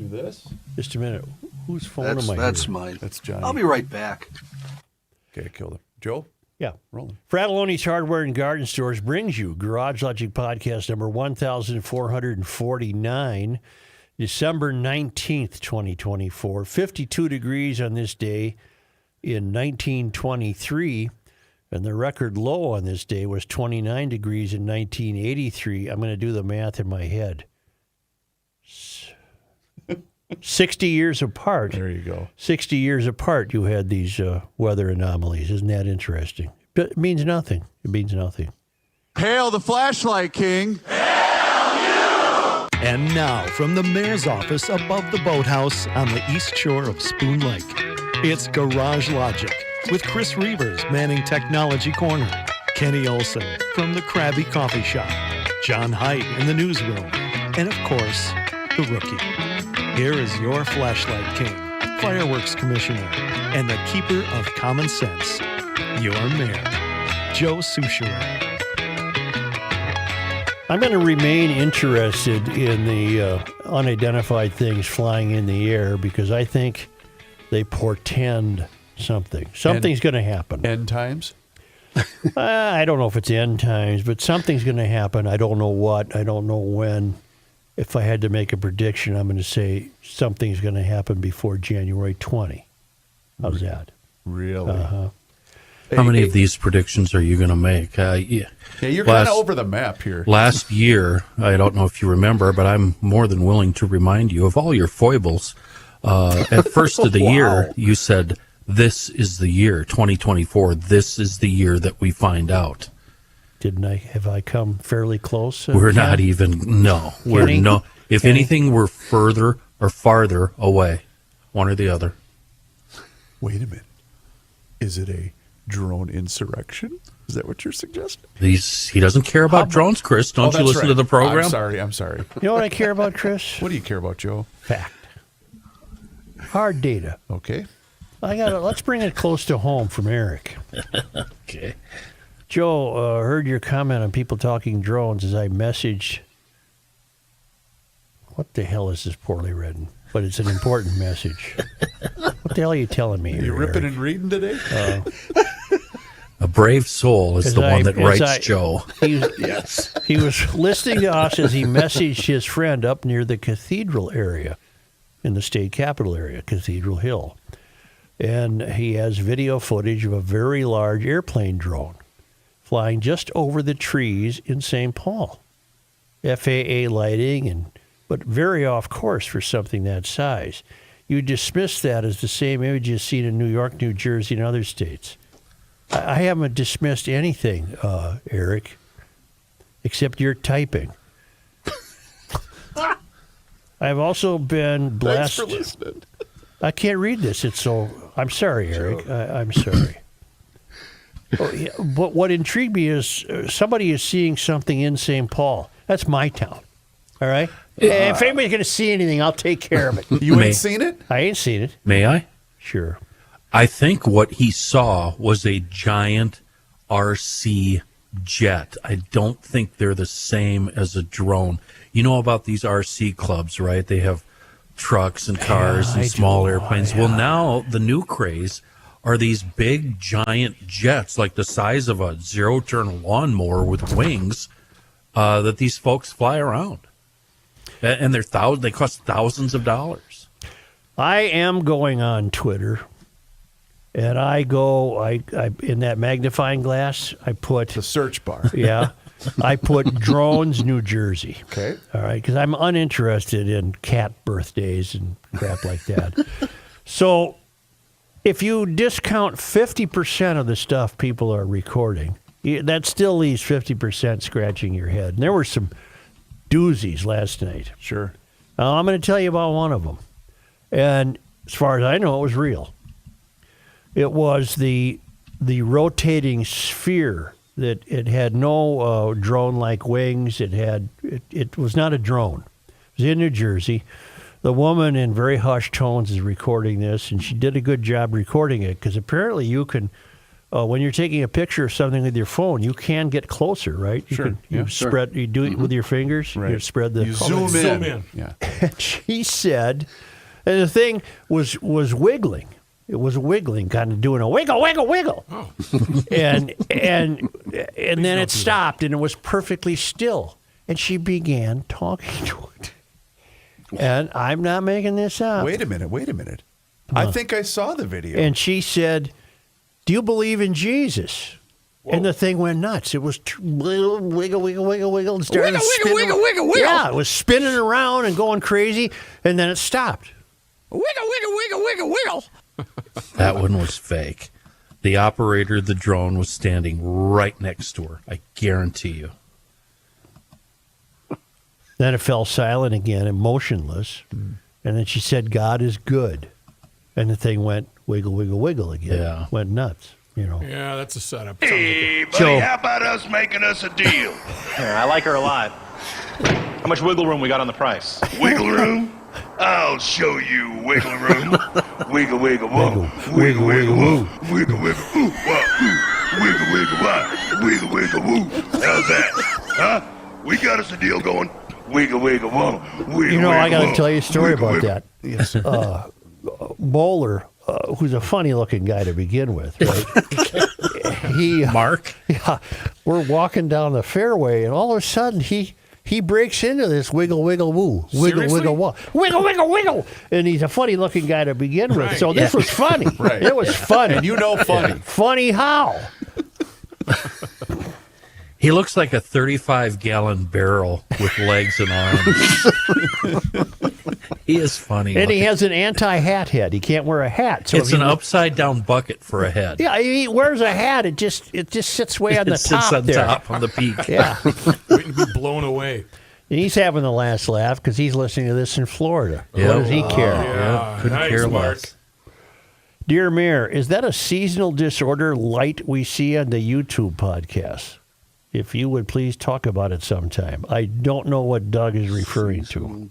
Do this? Just a minute. Whose phone am I That's hearing? mine. That's Johnny. I'll be right back. Okay, I killed him. Joe? Yeah. Rolling. Fratelloni's Hardware and Garden Stores brings you Garage Logic Podcast number 1449, December 19th, 2024. 52 degrees on this day in 1923, and the record low on this day was 29 degrees in 1983. I'm going to do the math in my head. 60 years apart. There you go. 60 years apart, you had these weather anomalies. Isn't that interesting? But it means nothing. It means nothing. Hail the flashlight king. And now, from the mayor's office above the boathouse on the east shore of Spoon Lake, it's Garage Logic with Chris Reavers manning Technology Corner, Kenny Olson from the Krabby Coffee Shop, John Haidt in the newsroom, and of course, the rookie. Here is your flashlight king, fireworks commissioner, and the keeper of common sense, your mayor, Joe Soucheray. I'm going to remain interested in the unidentified things flying in the air because I think they portend something. Something's going to happen. End times? I don't know if it's end times, but something's going to happen. I don't know what. I don't know when. If I had to make a prediction, I'm going to say something's going to happen before January 20. How's that? Really? Uh-huh. How many of these predictions are you going to make? Yeah, you're kind of over the map here. Last year, I don't know if you remember, but I'm more than willing to remind you of all your foibles. At first of the year, you said, this is the year, 2024. This is the year that we find out. Didn't I? Have I come fairly close? We're not even, no. We're Kenny? no. If Kenny? anything, we're further or farther away. One or the other. Wait a minute. Is it a drone insurrection? Is that what you're suggesting? He doesn't care about drones, Chris. Don't you that's listen right. to the program? I'm sorry. You know what I care about, Chris? What do you care about, Joe? Fact. Hard data. Okay. Let's bring it close to home from Eric. Okay. Joe, heard your comment on people talking drones as I messaged. What the hell is this poorly written? But it's an important message. What the hell are you telling me? You ripping and reading today? A brave soul is the one that writes Joe. Yes. He was listening to us as he messaged his friend up near the cathedral area in the state capital area, Cathedral Hill. And he has video footage of a very large airplane drone flying just over the trees in St. Paul. FAA lighting, but very off course for something that size. You dismiss that as the same image you've seen in New York, New Jersey, and other states. I haven't dismissed anything, Eric, except your typing. I've also been blessed. Thanks for listening. I can't read this. I'm sorry, Eric. I'm sorry. Oh, yeah, but what intrigued me is somebody is seeing something in St. Paul. That's my town. All right? If anybody's going to see anything, I'll take care of it. You ain't seen it? I ain't seen it. May I? Sure. I think what he saw was a giant RC jet. I don't think they're the same as a drone. You know about these RC clubs, right? They have trucks and cars and small airplanes. Well, now the new craze are these big, giant jets, like the size of a zero-turn lawnmower with wings, that these folks fly around. And they cost thousands of dollars. I am going on Twitter, and I in that magnifying glass, I put The search bar. Yeah. I put drones, New Jersey. Okay. All right, because I'm uninterested in cat birthdays and crap like that. So if you discount 50% of the stuff people are recording, that still leaves 50% scratching your head. And there were some doozies last night. Sure. I'm going to tell you about one of them. And as far as I know, it was real. It was the rotating sphere that it had no drone-like wings. It was not a drone. It was in New Jersey. The woman in very hushed tones is recording this, and she did a good job recording it because apparently you can when you're taking a picture of something with your phone, you can get closer, right? You Sure, can, yeah, you sure. spread. You do it with your fingers. You Right. spread the. You zoom in. Yeah. And she said, and the thing was wiggling. It was wiggling, kind of doing a wiggle, wiggle, wiggle. Oh. and then it stopped, and it was perfectly still. And she began talking to it. And I'm not making this up. Wait a minute. I think I saw the video. And she said, "Do you believe in Jesus?" And the thing went nuts. It was wiggle, wiggle, wiggle, wiggle, wiggle. And started spinning. wiggle. Yeah, it was spinning around and going crazy, and then it stopped. Wiggle. That one was fake. The operator of the drone was standing right next to her. I guarantee you. Then it fell silent again and motionless. And then she said, "God is good." And the thing went wiggle, wiggle, wiggle again. Yeah. Went nuts, Yeah, that's a setup. Hey, buddy, So- how about us making us a deal? I like her a lot. How much wiggle room we got on the price? Wiggle room? I'll show you wiggle room. Wiggle, wiggle, whoa. Wiggle, wiggle, whoa. Wiggle, wiggle, ooh, wah, ooh. Wiggle, wiggle, wah. Wiggle, wiggle, woo. How's that? Huh? We got us a deal going. Wiggle, wiggle, whoa. Wiggle, I got to whoa. tell you a story Wiggle, about wiggle. that. Yes. Bowler, who's a funny-looking guy to begin with, right? Mark? Yeah, we're walking down the fairway, and all of a sudden he breaks into this wiggle, wiggle, woo, wiggle, Seriously? wiggle, wah, wiggle, wiggle, wiggle, and he's a funny-looking guy to begin with. Right. So this was funny. Right. It was funny. And you know funny. Funny how? He looks like a 35-gallon barrel with legs and arms. He is funny. And he looking. has an anti-hat head. He can't wear a hat. So It's if an he- upside-down bucket for a head. Yeah, he wears a hat. It just sits way on the It sits top on there. top on the peak. Yeah. Waiting to be blown away. And he's having the last laugh because he's listening to this in Florida. Yeah. What does he care? Yeah, Couldn't nice, care Mark. less. Dear Mayor, is that a seasonal disorder light we see on the YouTube podcast? If you would please talk about it sometime. I don't know what Doug is referring to.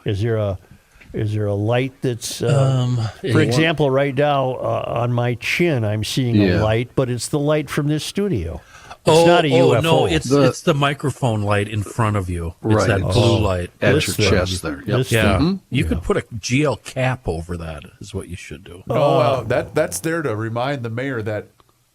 Is there a light that's, for example, right now on my chin, I'm seeing a light, but it's the light from this studio. It's not a UFO. No, it's the microphone light in front of you. It's Right, that it's- blue light. At This your thing. chest there. Yep. This Yeah, thing. you could put a GL cap over that. Is what you should do. Oh, that's there to remind the mayor that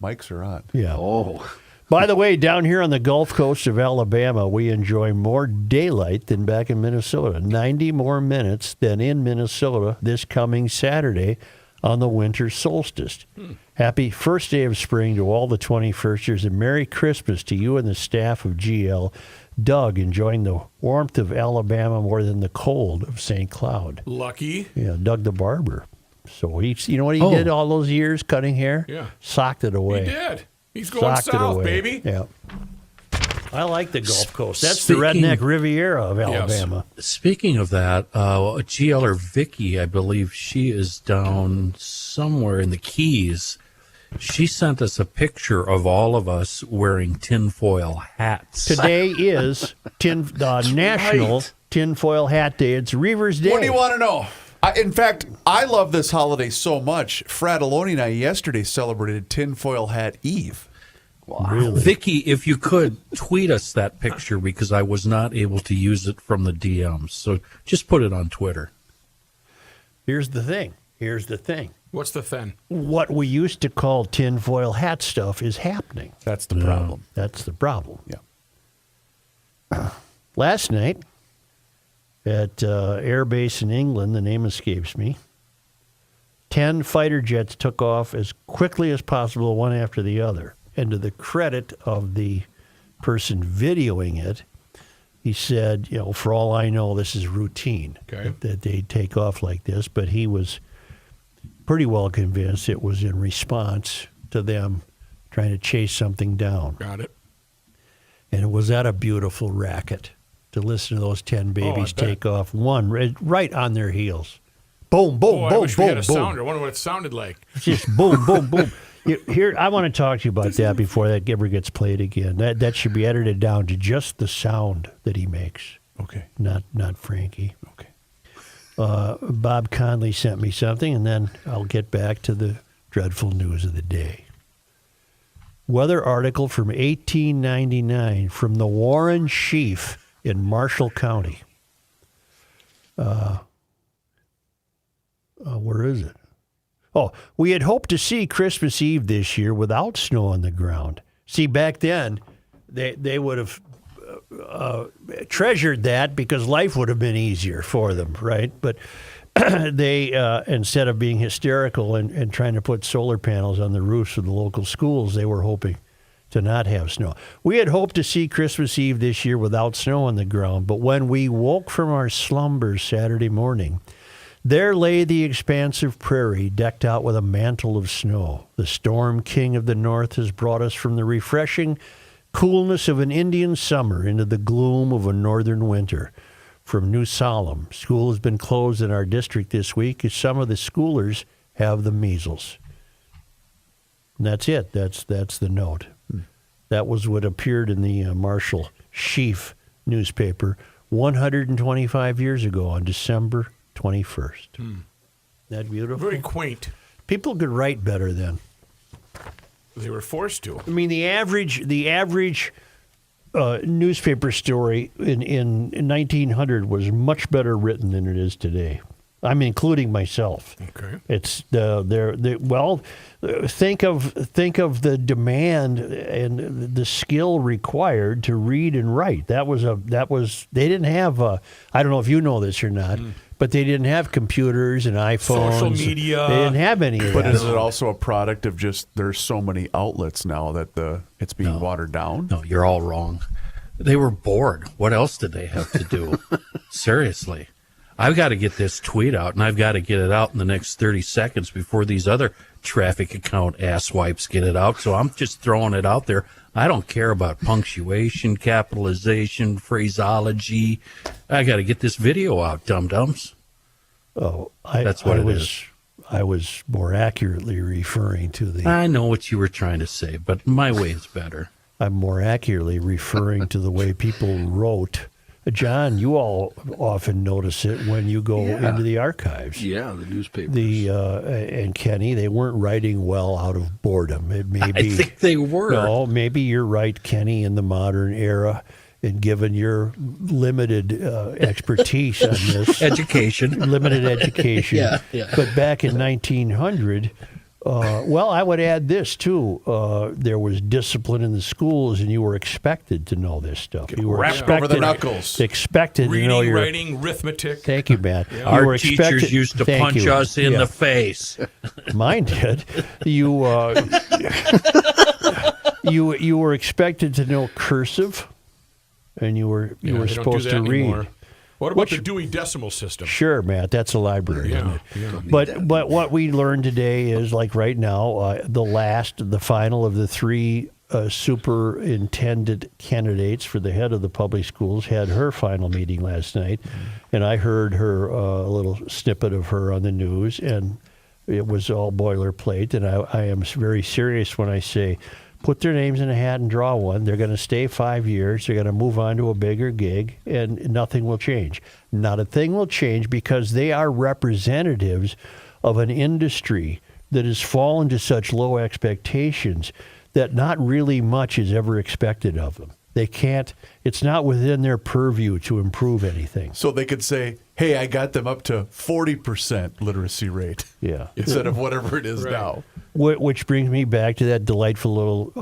mics are on. Yeah. Oh, By the way, down here on the Gulf Coast of Alabama, we enjoy more daylight than back in Minnesota. 90 more minutes than in Minnesota this coming Saturday on the winter solstice. Happy first day of spring to all the 21sters, and Merry Christmas to you and the staff of GL. Doug, enjoying the warmth of Alabama more than the cold of St. Cloud. Lucky. Yeah, Doug the barber. So he's, you know what he Oh. did all those years cutting hair? Yeah. Socked it away. He did. He's going Socked it south, away. baby. Yeah. I like the Gulf Coast. That's the Speaking- redneck Riviera of Alabama. Speaking of that, GLer Vicky, I believe she is down somewhere in the Keys. She sent us a picture of all of us wearing tinfoil hats. Today is National Tinfoil Hat Day. It's Reaver's Day. What do you want to know? In fact, I love this holiday so much. Fratelloni and I yesterday celebrated Tinfoil Hat Eve. Really? Vicky, if you could tweet us that picture because I was not able to use it from the DMs. So just put it on Twitter. Here's the thing. What's the thing? What we used to call tinfoil hat stuff is happening. That's the problem. That's the problem. Yeah. Last night at Air Base in England, the name escapes me, 10 fighter jets took off as quickly as possible, one after the other. And to the credit of the person videoing it, he said, for all I know, this is routine, Okay. that they take off like this. But he was pretty well convinced it was in response to them trying to chase something down. Got it. And was that a beautiful racket to listen to those 10 babies bet. take off, one right on their heels. Boom, boom, Oh, I boom, wish we boom, had a boom. sounder. I wonder what it sounded like. Just boom, boom, boom. Here, I want to talk to you about that before that ever gets played again. That should be edited down to just the sound that he makes, Okay. not Frankie. Okay. Bob Conley sent me something, and then I'll get back to the dreadful news of the day. weather article from 1899 from the Warren Sheaf in Marshall County. Where is it? Oh, we had hoped to see Christmas Eve this year without snow on the ground. See, back then, they would have treasured that because life would have been easier for them, right? But they, instead of being hysterical and trying to put solar panels on the roofs of the local schools, they were hoping to not have snow. We had hoped to see Christmas Eve this year without snow on the ground, but when we woke from our slumbers Saturday morning, there lay the expansive prairie decked out with a mantle of snow. The storm king of the north has brought us from the refreshing coolness of an Indian summer into the gloom of a northern winter. From New Salem, school has been closed in our district this week as some of the schoolers have the measles. And that's it. That's the note. That was what appeared in the Marshall Sheaf newspaper 125 years ago on December 21st. Isn't that beautiful? Very quaint. People could write better then. They were forced to. I mean, the average newspaper story in 1900 was much better written than it is today. I'm including myself. Okay. It's think of the demand and the skill required to read and write. They didn't have I don't know if you know this or not, but they didn't have computers and iPhones. Social media. They didn't have any of But that. is it also a product of just there's so many outlets now that it's being watered down? No, you're all wrong. They were bored. What else did they have to do? Seriously. I've got to get this tweet out, and I've got to get it out in the next 30 seconds before these other traffic account asswipes get it out. So I'm just throwing it out there. I don't care about punctuation, capitalization, phraseology. I got to get this video out, dum-dums. Oh, That's what it is. I was more accurately referring to the. I know what you were trying to say, but my way is better. I'm more accurately referring to the way people wrote. John, you all often notice it when you go into the archives. Yeah, the newspapers. And Kenny, they weren't writing well out of boredom. It may be. I think they were. No, maybe you're right, Kenny, in the modern era, and given your limited expertise on this. Limited education. Yeah. But back in 1900, I would add this, too. There was discipline in the schools, and you were expected to know this stuff. You were Wrapped over the knuckles. Expected Reading, to know your... writing, arithmetic. Thank you, Matt. Yeah. You Our were teachers expected- used to Thank punch you. us in the face. Mine did. You were expected to know cursive, and you were They don't supposed do to that read. anymore. What about the Dewey Decimal System? Sure, Matt. That's a library, isn't it? Yeah. But what we learned today is, like right now, the final of the three superintendent candidates for the head of the public schools had her final meeting last night, and I heard her a little snippet of her on the news, and it was all boilerplate. And I am very serious when I say, put their names in a hat and draw one. They're going to stay 5 years. They're going to move on to a bigger gig, and nothing will change. Not a thing will change because they are representatives of an industry that has fallen to such low expectations that not really much is ever expected of them. They can't, it's not within their purview to improve anything. So they could say, hey, I got them up to 40% literacy rate. Yeah. Instead of whatever it is Right. now. Which brings me back to that delightful little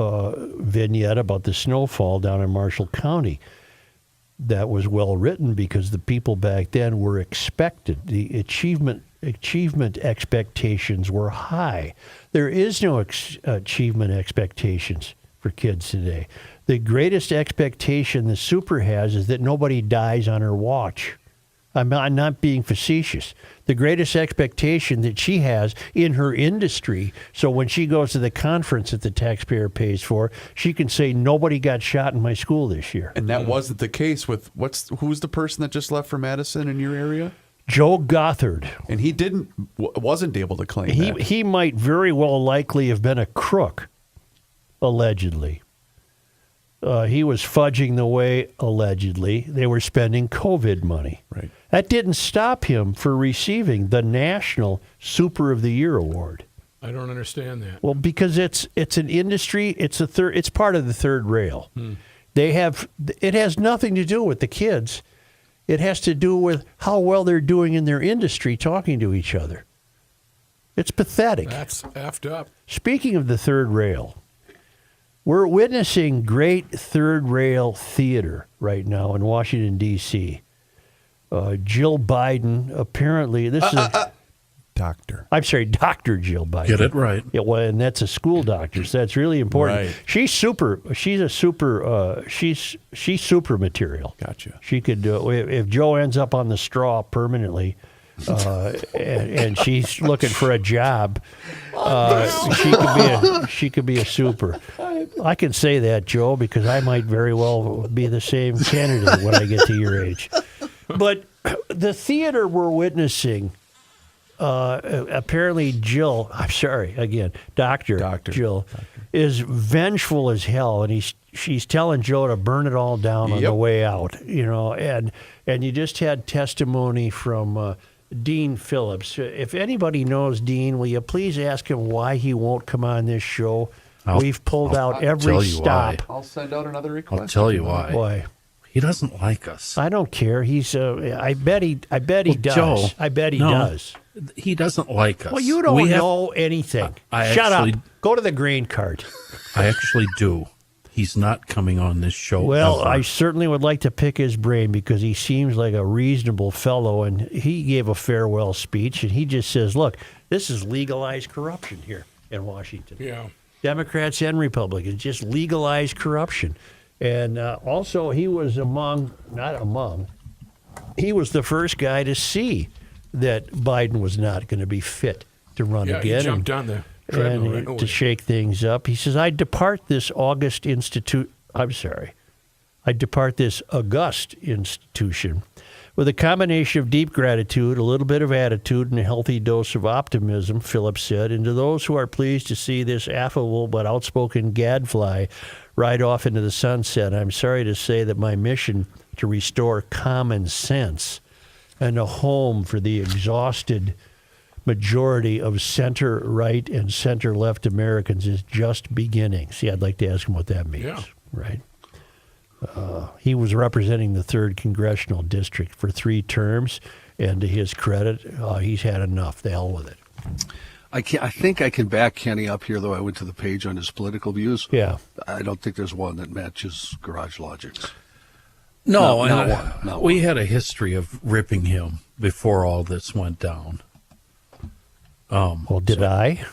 vignette about the snowfall down in Marshall County. That was well written because the people back then were expected. The achievement expectations were high. There is no achievement expectations for kids today. The greatest expectation the super has is that nobody dies on her watch. I'm not being facetious. The greatest expectation that she has in her industry, so when she goes to the conference that the taxpayer pays for, she can say, nobody got shot in my school this year. And that wasn't the case with who's the person that just left for Madison in your area? Joe Gothard. And he wasn't able to claim that. He might very well likely have been a crook, allegedly. He was fudging the way, allegedly, they were spending COVID money. Right. That didn't stop him for receiving the National Super of the Year Award. I don't understand that. Well, because it's an industry. It's part of the third rail. It has nothing to do with the kids. It has to do with how well they're doing in their industry, talking to each other. It's pathetic. That's effed up. Speaking of the third rail, we're witnessing great third rail theater right now in Washington, D.C. Jill Biden, apparently, this is... Doctor. I'm sorry, Dr. Jill Biden. Get it right. Yeah, well, and that's a school doctor, so that's really important. Right. She's super material. Gotcha. She could, if Joe ends up on the straw permanently, and she's looking for a job, she could be a super. I can say that, Joe, because I might very well be the same candidate when I get to your age. But the theater we're witnessing, apparently Jill, I'm sorry, again, Dr. Jill, is vengeful as hell, and she's telling Joe to burn it all down on the way out, and you just had testimony from Dean Phillips. If anybody knows Dean, will you please ask him why he won't come on this show? We've pulled out every stop. I'll send out another request. I'll tell you why. Why? He doesn't like us. I don't care. He's. I bet he does. Joe, I bet he does. He doesn't like us. Well, you don't know anything. Shut up. Go to the grain cart. I actually do. He's not coming on this show. Well, ever. I certainly would like to pick his brain because he seems like a reasonable fellow, and he gave a farewell speech, and he just says, look, this is legalized corruption here in Washington. Yeah. Democrats and Republicans just legalized corruption. And also he was he was the first guy to see that Biden was not going to be fit to run again. He jumped on the treadmill right away. To shake things up. He says, I depart this august institution with a combination of deep gratitude, a little bit of attitude, and a healthy dose of optimism, Phillips said. And to those who are pleased to see this affable but outspoken gadfly ride off into the sunset, I'm sorry to say that my mission to restore common sense and a home for the exhausted majority of center-right and center-left Americans is just beginning. See, I'd like to ask him what that means. Yeah. Right? He was representing the 3rd Congressional District for 3 terms, and to his credit, he's had enough. The hell with it. I think I can back Kenny up here, though. I went to the page on his political views. Yeah. I don't think there's one that matches Garage Logic's. No, not one. We had a history of ripping him before all this went down. Well, did I?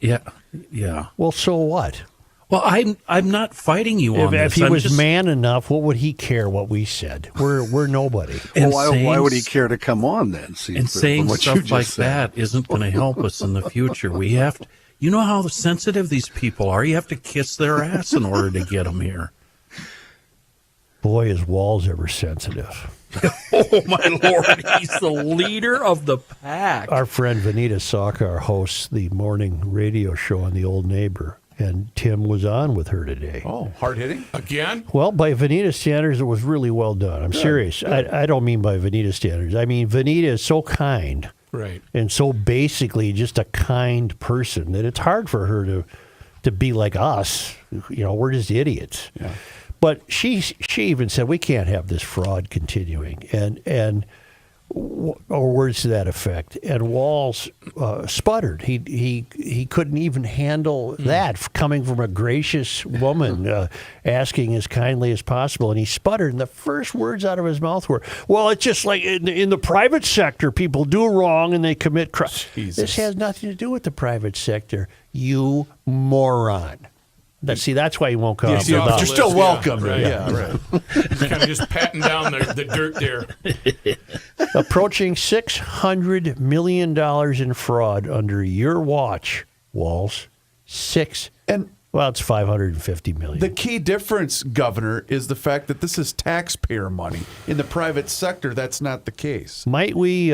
Yeah. Well, so what? Well, I'm not fighting you on If this. he was man enough, what would he care what we said? We're nobody. Well, why would he care to come on then? Saying stuff like that isn't going to help us in the future. We have to. You know how sensitive these people are. You have to kiss their ass in order to get them here. Boy, is Walls ever sensitive. Oh, my Lord. He's the leader of the pack. Our friend Vanita Sakar hosts the morning radio show on The Old Neighbor, and Tim was on with her today. Oh, hard-hitting? Again? Well, by Vanita standards, it was really well done. I'm serious. I don't mean by Vanita standards. I mean, Vanita is so kind. Right. And so basically just a kind person that it's hard for her to be like us. We're just idiots. Yeah. But she even said, we can't have this fraud continuing, or words to that effect. And Walls sputtered. He couldn't even handle that coming from a gracious woman asking as kindly as possible. And he sputtered, and the first words out of his mouth were, well, it's just like in the private sector, people do wrong and they commit crime. This has nothing to do with the private sector, you moron. That's why he won't come. You're still welcome. Right. Yeah, right. He's kind of just patting down the dirt there. Approaching $600 million in fraud under your watch, Walls. It's $550 million. The key difference, Governor, is the fact that this is taxpayer money. In the private sector, that's not the case. Might we...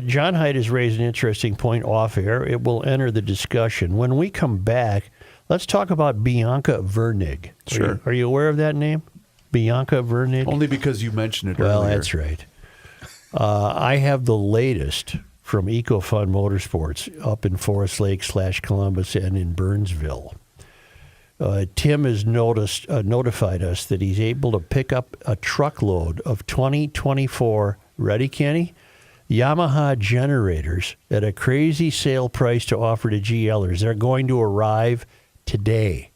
John Hyde has raised an interesting point off air. It will enter the discussion. When we come back, let's talk about Bianca Vernig. Sure. Are you aware of that name? Bianca Vernig? Only because you mentioned it earlier. Well, that's right. I have the latest from EcoFun Motorsports up in Forest Lake / Columbus and in Burnsville. Tim has notified us that he's able to pick up a truckload of 2024, ready, Kenny? Yamaha generators at a crazy sale price to offer to GLers. They're going to arrive today.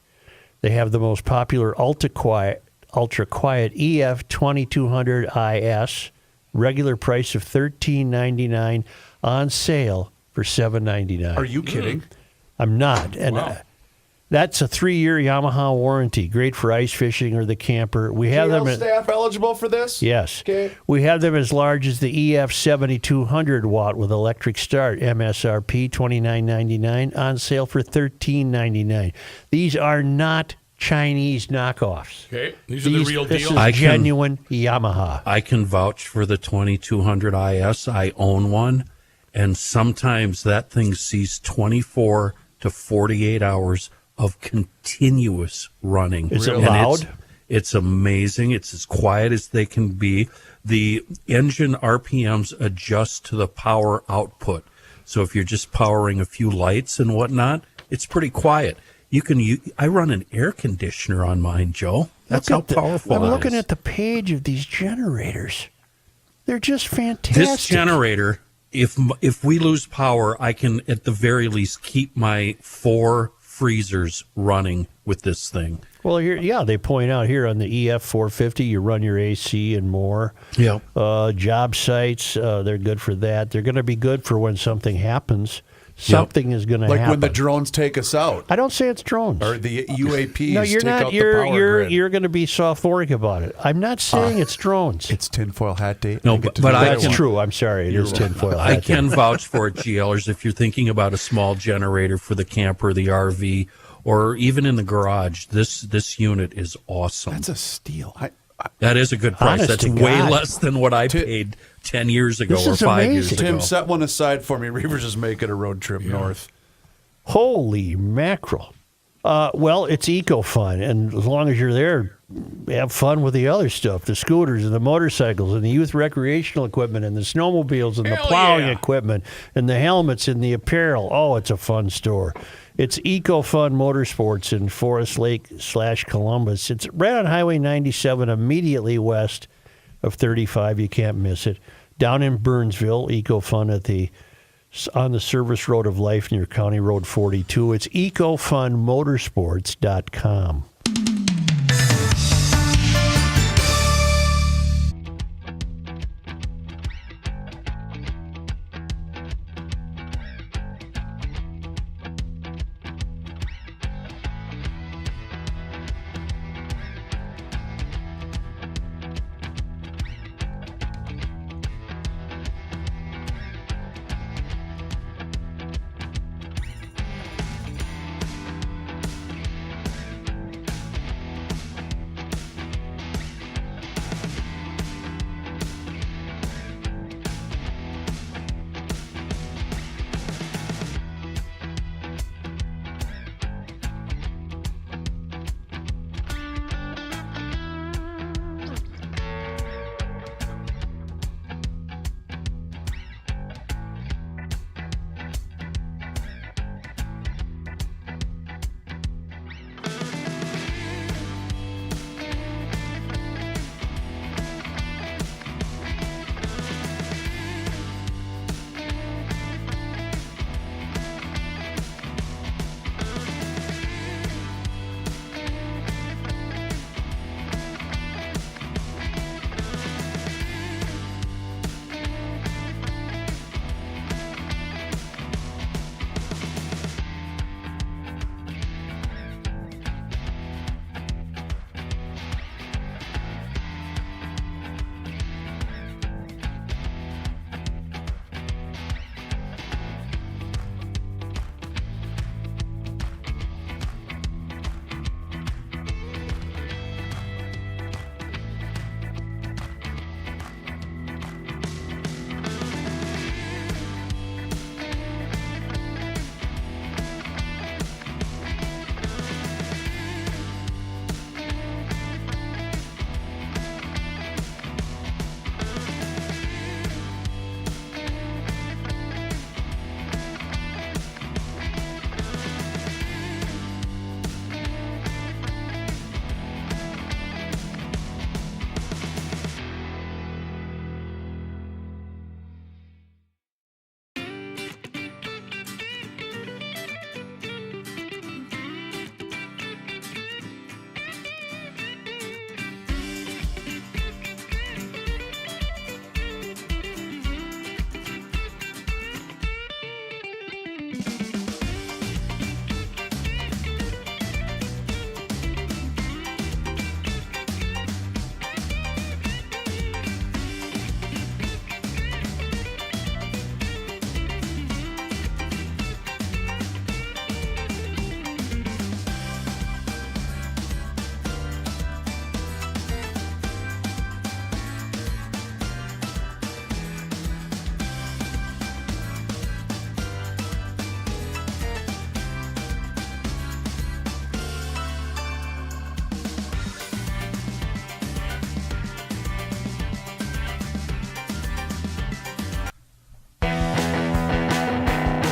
They have the most popular ultra quiet EF 2200 IS, regular price of $13.99, on sale for $7.99. Are you kidding? I'm not. And Wow. that's a 3-year Yamaha warranty, great for ice fishing or the camper. We have them at, staff eligible for this? yes. Okay. We have them as large as the EF 7200 watt with electric start, MSRP $29.99, on sale for $13.99. These are not Chinese knockoffs. Okay, these are the real This deal. is genuine Yamaha. I can vouch for the 2200 IS. I own one, and sometimes that thing sees 24 to 48 hours of continuous running. Is it And loud? It's amazing. It's as quiet as they can be. The engine RPMs adjust to the power output. So if you're just powering a few lights and whatnot, it's pretty quiet. I run an air conditioner on mine, Joe. That's how powerful I'm it looking is. at the page of these generators. They're just fantastic. This generator, if we lose power, I can at the very least keep my 4 freezers running with this thing. Well, here, they point out here on the EF 450, you run your AC and more. Yeah. Job sites, they're good for that. They're going to be good for when something happens. Something is going to Like happen. when the drones take us out. I don't say it's drones. Or the UAPs No, you're take not. out the power grid. You're going to be sophoric about it. I'm not saying it's drones. It's tinfoil hat day. No, get to but do I that That's one. true. I'm sorry. It is tinfoil. I hat. can vouch for it, GLers, if you're thinking about a small generator for the camper, the RV, or even in the garage. This unit is awesome. That's a steal. That is a good price. Honest That's to way God. less than what I paid 10 years ago This or is 5 years amazing. ago. Tim, set one aside for me. Reavers is making a road trip north. Holy mackerel. Well, it's eco-fun, and as long as you're there, have fun with the other stuff, the scooters and the motorcycles and the youth recreational equipment and the snowmobiles and the Hell plowing yeah. equipment and the helmets and the apparel. Oh, it's a fun store. It's EcoFun Motorsports in Forest Lake / Columbus. It's right on Highway 97, immediately west of 35. You can't miss it. Down in Burnsville, EcoFun on the service road of life near County Road 42. It's ecofunmotorsports.com.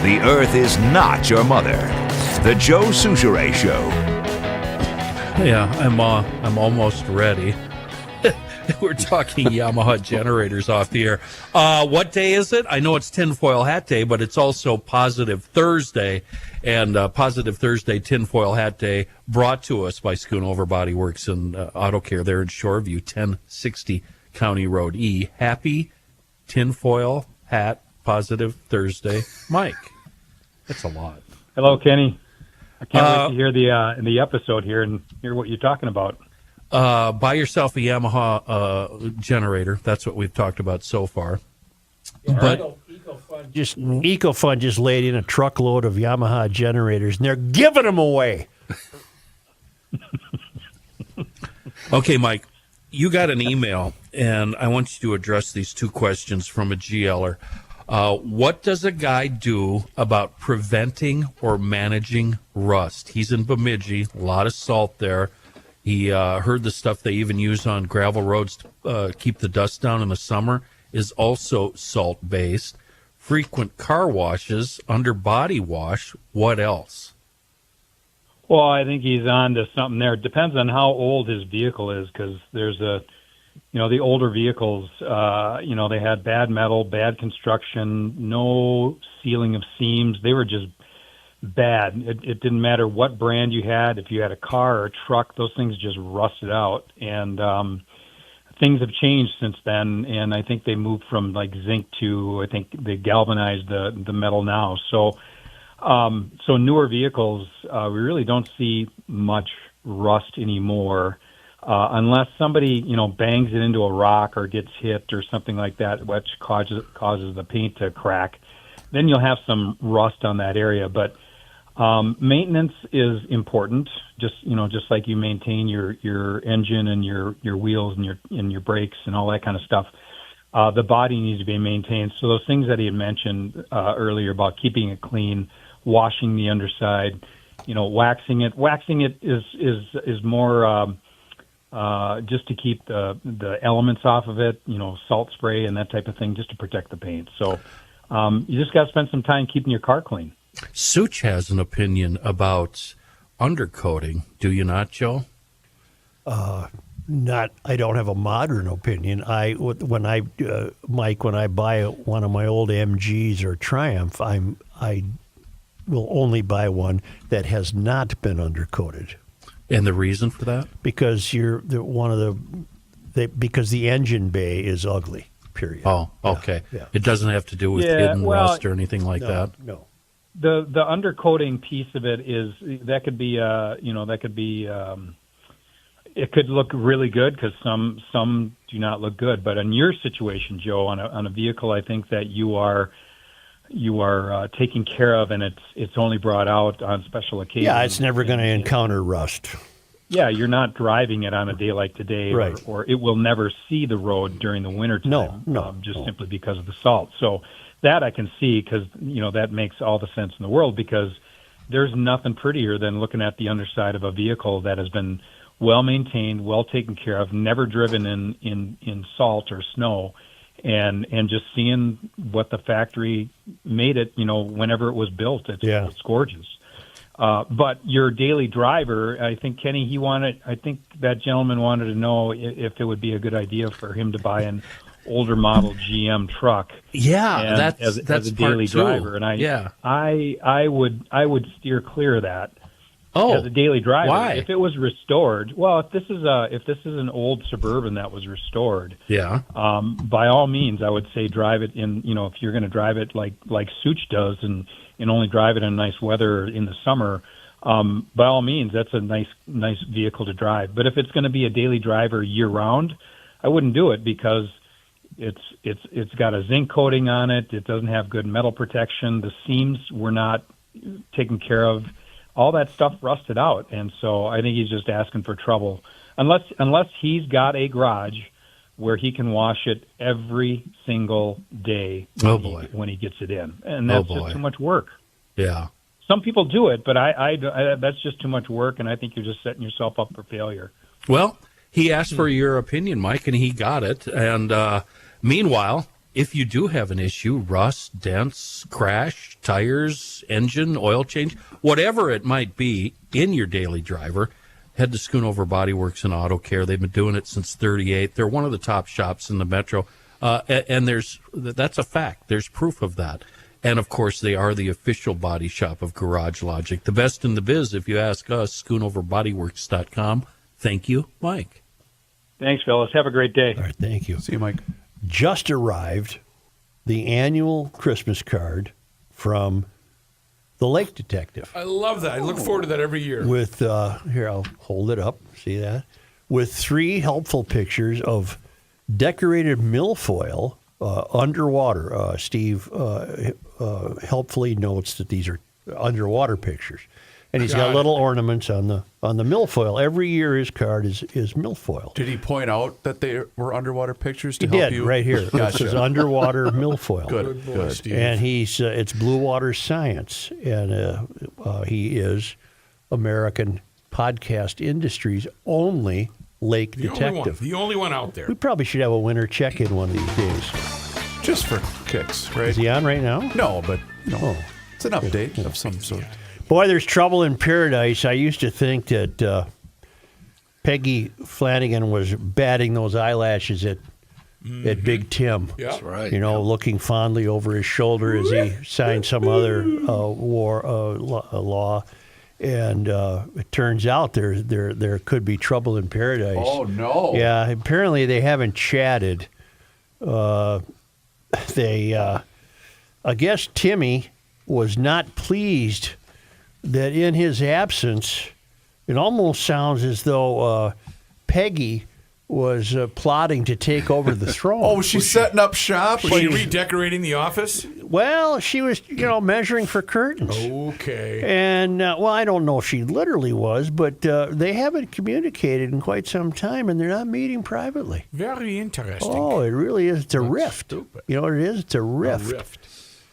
The Earth is not your mother. The Joe Souchere Show. Yeah, I'm almost ready. We're talking Yamaha generators off the air. What day is it? I know it's Tinfoil Hat Day, but it's also Positive Thursday. And Positive Thursday Tinfoil Hat Day brought to us by Schoonover Body Works and Auto Care there in Shoreview, 1060 County Road E. Happy Tinfoil Hat Positive Thursday, Mike. That's a lot. Hello, Kenny. I can't wait to hear the episode here and hear what you're talking about. Buy yourself a Yamaha generator. That's what we've talked about so far. Yeah, but EcoFund just laid in a truckload of Yamaha generators, and they're giving them away. Okay, Mike, you got an email, and I want you to address these two questions from a GLer. What does a guy do about preventing or managing rust? He's in Bemidji, a lot of salt there. He heard the stuff they even use on gravel roads to keep the dust down in the summer is also salt-based. Frequent car washes, under body wash, what else? Well, I think he's on to something there. It depends on how old his vehicle is, because there's the older vehicles, they had bad metal, bad construction, no sealing of seams. They were just bad. It didn't matter what brand you had. If you had a car or a truck, those things just rusted out. And things have changed since then, and I think they moved from like zinc to, I think they galvanized the metal now. So newer vehicles, we really don't see much rust anymore, unless somebody bangs it into a rock or gets hit or something like that, which causes the paint to crack. Then you'll have some rust on that area, but maintenance is important. Just like you maintain your engine and your wheels and your brakes and all that kind of stuff. The body needs to be maintained. So those things that he had mentioned earlier about keeping it clean, washing the underside, waxing it. Waxing it is more just to keep the elements off of it. Salt spray and that type of thing, just to protect the paint. So you just got to spend some time keeping your car clean. Such has an opinion about undercoating. Do you not, Joe? I don't have a modern opinion. When I buy one of my old MGs or Triumph, I will only buy one that has not been undercoated. And the reason for that? Because because the engine bay is ugly. Period. Oh, okay. Yeah. It doesn't have to do with hidden rust or anything like that. No. The undercoating piece of it is that could be it could look really good, because some do not look good. But in your situation, Joe, on a vehicle, I think that you are taken care of, and it's only brought out on special occasions. Yeah, it's never going to encounter rust. Yeah, you're not driving it on a day like today, right. or it will never see the road during the winter time. No, simply because of the salt. So that I can see, because that makes all the sense in the world, because there's nothing prettier than looking at the underside of a vehicle that has been well maintained, well taken care of, never driven in salt or snow, and just seeing what the factory made it, whenever it was built. It's gorgeous. But your daily driver, I think, Kenny, I think that gentleman wanted to know if it would be a good idea for him to buy an older model GM truck. Yeah, as a daily driver. And I would steer clear of that. Oh, as a daily driver. Why? If it was restored, if this is an old Suburban that was restored, by all means, I would say drive it in. If you're going to drive it like Such does, and only drive it in nice weather in the summer, by all means, that's a nice vehicle to drive. But if it's going to be a daily driver year round, I wouldn't do it, because it's got a zinc coating on it. It doesn't have good metal protection. The seams were not taken care of. All that stuff rusted out, and so I think he's just asking for trouble. Unless he's got a garage where he can wash it every single day when he gets it in, and that's just too much work. Yeah. Some people do it, but I that's just too much work, and I think you're just setting yourself up for failure. Well, he asked for your opinion, Mike, and he got it. And meanwhile, if you do have an issue, rust, dents, crash, tires, engine, oil change, whatever it might be in your daily driver, head to Schoonover Body Works and Auto Care. They've been doing it since '38. They're one of the top shops in the metro, and that's a fact. There's proof of that. And, of course, they are the official body shop of Garage Logic. The best in the biz, if you ask us, schoonoverbodyworks.com. Thank you, Mike. Thanks, fellas. Have a great day. All right, thank you. See you, Mike. Just arrived the annual Christmas card from the Lake Detective. I love that. I look forward to that every year. With, here, I'll hold it up. See that? With 3 helpful pictures of decorated milfoil underwater. Steve helpfully notes that these are underwater pictures. And he's got little ornaments on the milfoil. Every year his card is milfoil. Did he point out that they were underwater pictures to He help did, you? right here. It says underwater milfoil. Good, good. Steve. And it's Blue Water Science, and he is American podcast industry's only lake detective. The only one out there. We probably should have a winter check-in one of these days. Just for kicks, right? Is he on right now? No, but it's an update of some sort. Boy, there's trouble in paradise. I used to think that Peggy Flanagan was batting those eyelashes at Big Tim. Yeah. That's right. Looking fondly over his shoulder as he signed some other law. And it turns out there could be trouble in paradise. Oh, no. Yeah, apparently they haven't chatted. I guess Timmy was not pleased that in his absence, it almost sounds as though Peggy was plotting to take over the throne. Oh, was she setting up shop? Was she redecorating the office? Well, she was, measuring for curtains. Okay. And, I don't know if she literally was, but they haven't communicated in quite some time, and they're not meeting privately. Very interesting. Oh, it really is. It's a rift. stupid. You know what it is? It's a rift. A rift.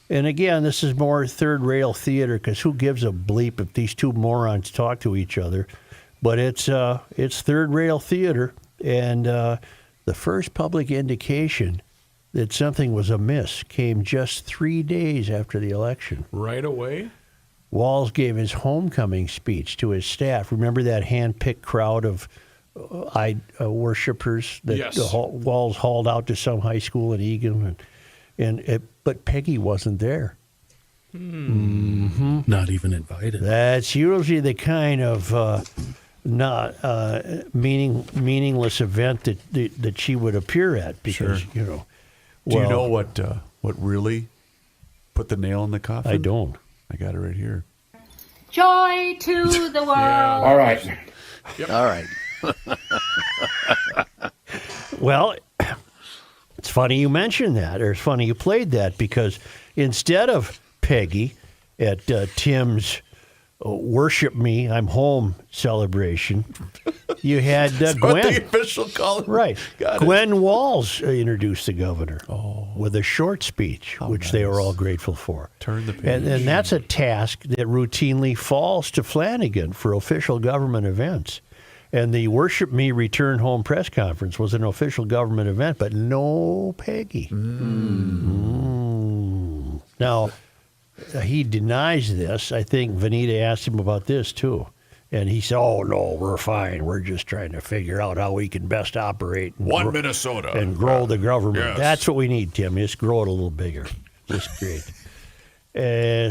And again, this is more third-rail theater because who gives a bleep if these two morons talk to each other? But it's third-rail theater, and the first public indication that something was amiss came just 3 days after the election. Right away? Walz gave his homecoming speech to his staff. Remember that hand-picked crowd of worshipers that Yes. Walz hauled out to some high school in Egan, but Peggy wasn't there. Mm-hmm. Not even invited. That's usually the kind of meaningless event that she would appear at because Do you know what really put the nail in the coffin? I don't. I got it right here. Joy to the world. Yeah. All right. Yep. All right. Well, it's funny you mentioned that, or it's funny you played that, because instead of Peggy at Tim's Worship Me, I'm Home celebration, you had Gwen. What the official call it? Right. Got it. Gwen Walz introduced the governor with a short speech, which they were all grateful for. Turn the page. And that's a task that routinely falls to Flanagan for official government events. And the Worship Me Return Home press conference was an official government event, but no Peggy. Now, he denies this. I think Vanita asked him about this, too. And he said, oh, no, we're fine. We're just trying to figure out how we can best operate. And Minnesota. And grow the government. Yes. That's what we need, Tim. Just grow it a little bigger. Just great.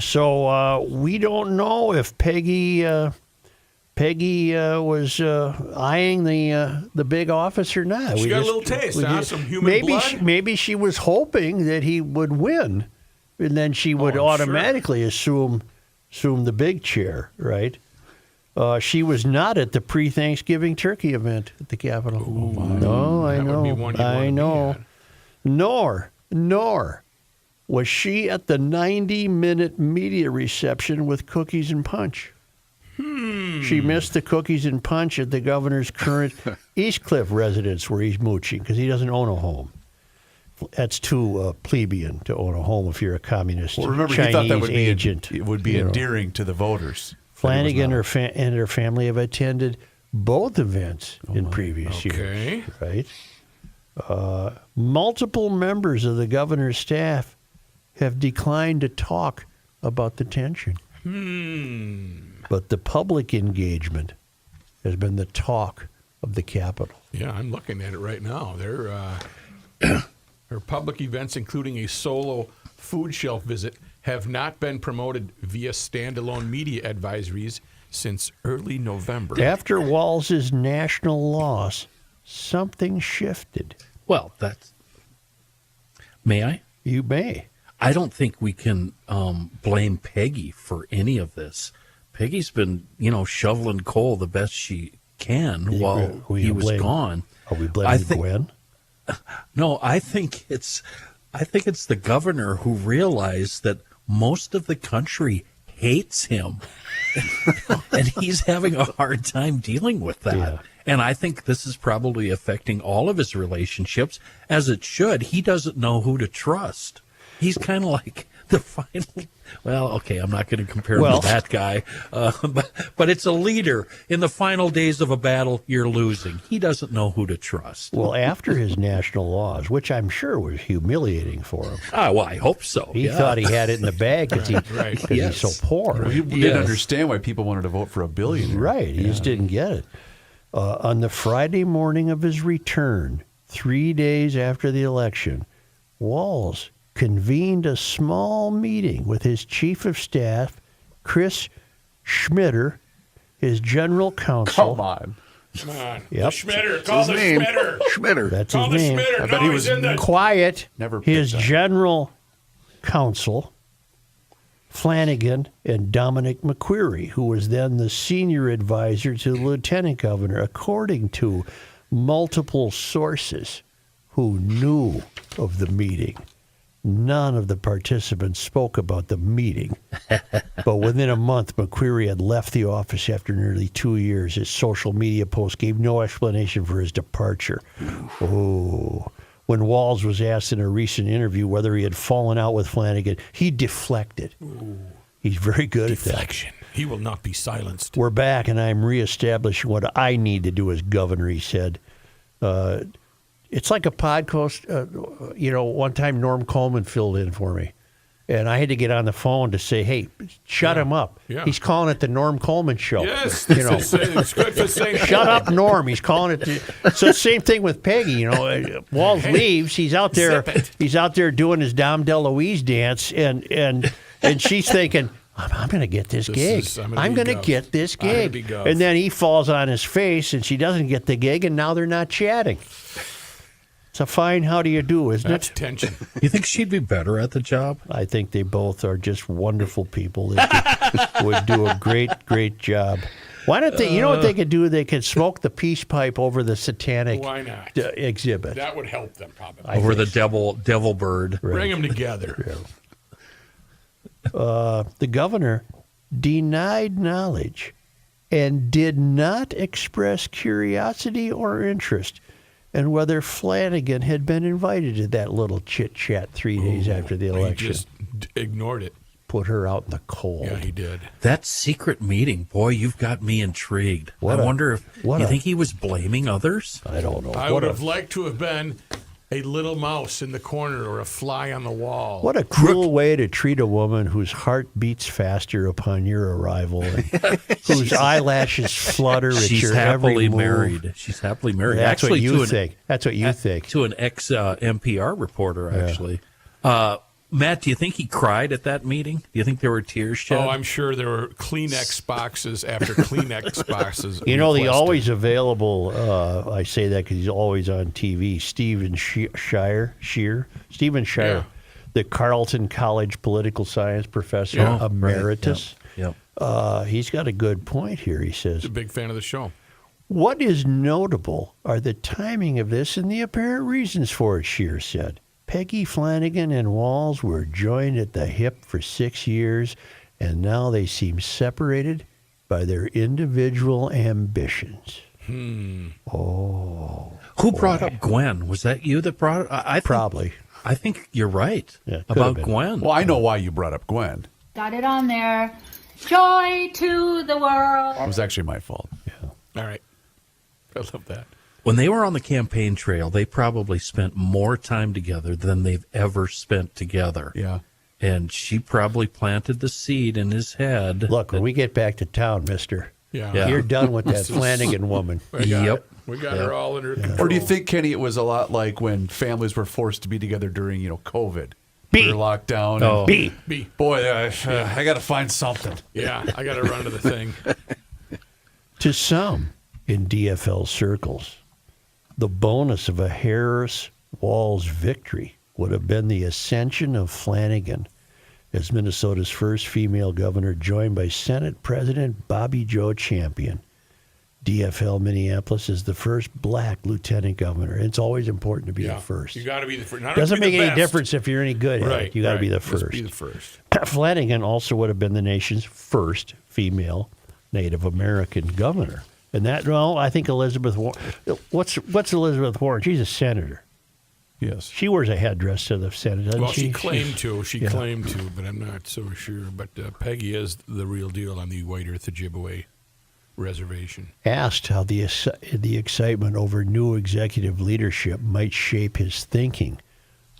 So we don't know if Peggy was eyeing the big office or not. She got a little taste, some human blood. Maybe she was hoping that he would win, and then she would automatically assume the big chair, right? She was not at the pre-Thanksgiving turkey event at the Capitol. No, I That know. would be one you'd I wanna be know. at. Nor was she at the 90-minute media reception with cookies and punch. She missed the cookies and punch at the governor's current East Cliff residence where he's mooching because he doesn't own a home. That's too plebeian to own a home if you're a communist Well, remember, Chinese he thought that would agent. it would be endearing to the voters. Flanagan and her family have attended both events in previous years. Okay. Right? Multiple members of the governor's staff have declined to talk about the tension. But the public engagement has been the talk of the Capitol. Yeah, I'm looking at it right now. Their public events, including a solo food shelf visit, have not been promoted via standalone media advisories since early November. After Walz's national loss, something shifted. Well, that's... May I? You may. I don't think we can blame Peggy for any of this. Peggy's been, shoveling coal the best she can while he was gone. Are we blaming Gwen? No, I think it's the governor who realized that most of the country hates him, and he's having a hard time dealing with that. Yeah. And I think this is probably affecting all of his relationships, as it should. He doesn't know who to trust. He's kind of like the final. Well, okay, I'm not going to compare him to that guy, but it's a leader. In the final days of a battle, you're losing. He doesn't know who to trust. Well, after his national loss, which I'm sure was humiliating for him. Well, I hope so. He thought he had it in the bag because he's so poor. He didn't understand why people wanted to vote for a billionaire. Right, he just didn't get it. On the Friday morning of his return, 3 days after the election, Walz convened a small meeting with his chief of staff, Chris Schmitter, his general counsel. Come on. Come on. Yep. Schmitter. Call the Schmitter. Schmitter. That's Call his the name. Schmitter. I bet No, he was he's in the... Quiet. Never His picked up. general counsel, Flanagan, and Dominic McQuarrie, who was then the senior advisor to the lieutenant governor, according to multiple sources who knew of the meeting. None of the participants spoke about the meeting. But within a month, McQuarrie had left the office after nearly 2 years. His social media post gave no explanation for his departure. Oh. When Walz was asked in a recent interview whether he had fallen out with Flanagan, he deflected. Ooh. He's very good at that. Deflection. He will not be silenced. We're back, and I'm reestablishing what I need to do as governor, he said. It's like a podcast. One time Norm Coleman filled in for me, and I had to get on the phone to say, hey, shut him up. Yeah. He's calling it the Norm Coleman Show. Yes, it's good for saying. Shut up, Norm. He's calling it. So same thing with Peggy. Walz leaves. He's out there. He's out there doing his Dom DeLuise dance, and she's thinking, I'm going to get this gig. I'm going to get this gig. And then he falls on his face, and she doesn't get the gig, and now they're not chatting. It's a fine how do you do, isn't That's it? tension. You think she'd be better at the job? I think they both are just wonderful people. They would do a great, great job. Why don't they? You know what they could do? They could smoke the peace pipe over the satanic Why not? Exhibit. That would help them probably. Over the devil bird. Right. Bring them together. The governor denied knowledge and did not express curiosity or interest in whether Flanagan had been invited to that little chit-chat 3 days after the election. He just ignored it. Put her out in the cold. Yeah, he did. That secret meeting, boy, you've got me intrigued. I wonder if you think he was blaming others? I don't know. I would have liked to have been a little mouse in the corner or a fly on the wall. What a cruel way to treat a woman whose heart beats faster upon your arrival, and whose eyelashes flutter at your every move. Married. She's happily married. That's actually, what you think. That's what you think. To an ex-NPR reporter, actually. Matt, do you think he cried at that meeting? Do you think there were tears shed? Oh, I'm sure there were Kleenex boxes after Kleenex boxes. The always available, I say that because he's always on TV, Stephen Shire, the Carleton College political science professor emeritus. Right. Yep. He's got a good point here, he says. He's a big fan of the show. What is notable are the timing of this and the apparent reasons for it, Scheer said. Peggy Flanagan and Walz were joined at the hip for 6 years, and now they seem separated by their individual ambitions. Oh. Who brought up Gwen? Was that you that brought it? Probably. I think you're right have about been. Gwen. Well, I know why you brought up Gwen. Got it on there. Joy to the world. It was actually my fault. All right. I love that. When they were on the campaign trail, they probably spent more time together than they've ever spent together. Yeah. And she probably planted the seed in his head. Look, when we get back to town, mister, Yeah. you're done with that Flanagan woman. We got her all under control. Or do you think, Kenny, it was a lot like when families were forced to be together during, COVID? B. We were locked down. Oh. And B. Boy, I got to find something. Yeah, I got to run to the thing. To some in DFL circles, the bonus of a Harris-Walz victory would have been the ascension of Flanagan as Minnesota's first female governor, joined by Senate President Bobby Joe Champion. DFL Minneapolis is the first black lieutenant governor. It's always important to be the first. You got to be the first. Doesn't make any difference if you're any good at it. You got to be the Just first. be the first. Flanagan also would have been the nation's first female Native American governor. And that, well, I think Elizabeth Warren. What's Elizabeth Warren? She's a senator. Yes. She wears a headdress to the Senate, doesn't Well, she? she claimed to. She yeah. claimed to, but I'm not so sure. But Peggy is the real deal on the White Earth Ojibwe reservation. Asked how the excitement over new executive leadership might shape his thinking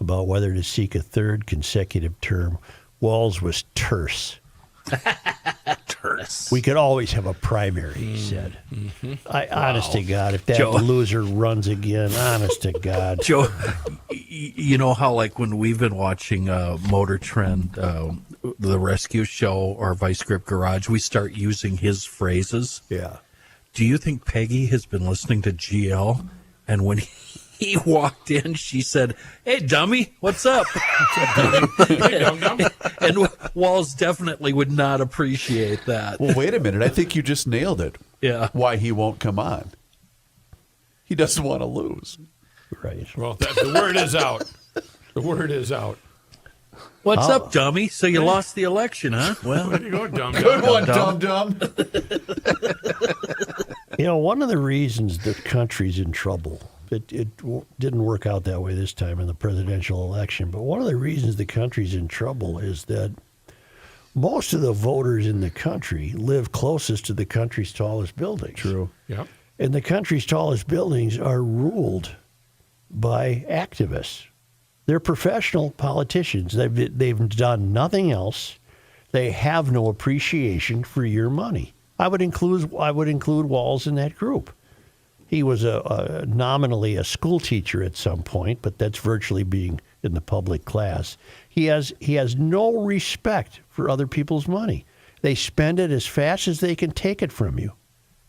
about whether to seek a third consecutive term, Walz was terse. Terse. We could always have a primary, he said. Honest to God, if that Joe. loser runs again, honest to God. Joe, you know how, like, when we've been watching Motor Trend, the rescue show, or Vice Grip Garage, we start using his phrases? Yeah. Do you think Peggy has been listening to GL, and when he walked in, she said, "Hey, dummy, what's up?" Hey, dum-dum. And Walz definitely would not appreciate that. Well, wait a minute. I think you just nailed it. Yeah. Why he won't come on. He doesn't want to lose. Right. Well, the word is out. The word is out. What's up, dummy? So you lost the election, huh? Well, There you go, dum-dum. Good one, dum-dum. One of the reasons the country's in trouble, it didn't work out that way this time in the presidential election, but one of the reasons the country's in trouble is that most of the voters in the country live closest to the country's tallest buildings. True. Yep. And the country's tallest buildings are ruled by activists. They're professional politicians. They've done nothing else. They have no appreciation for your money. I would include Walz in that group. He was nominally a school teacher at some point, but that's virtually being in the public class. He has no respect for other people's money. They spend it as fast as they can take it from you.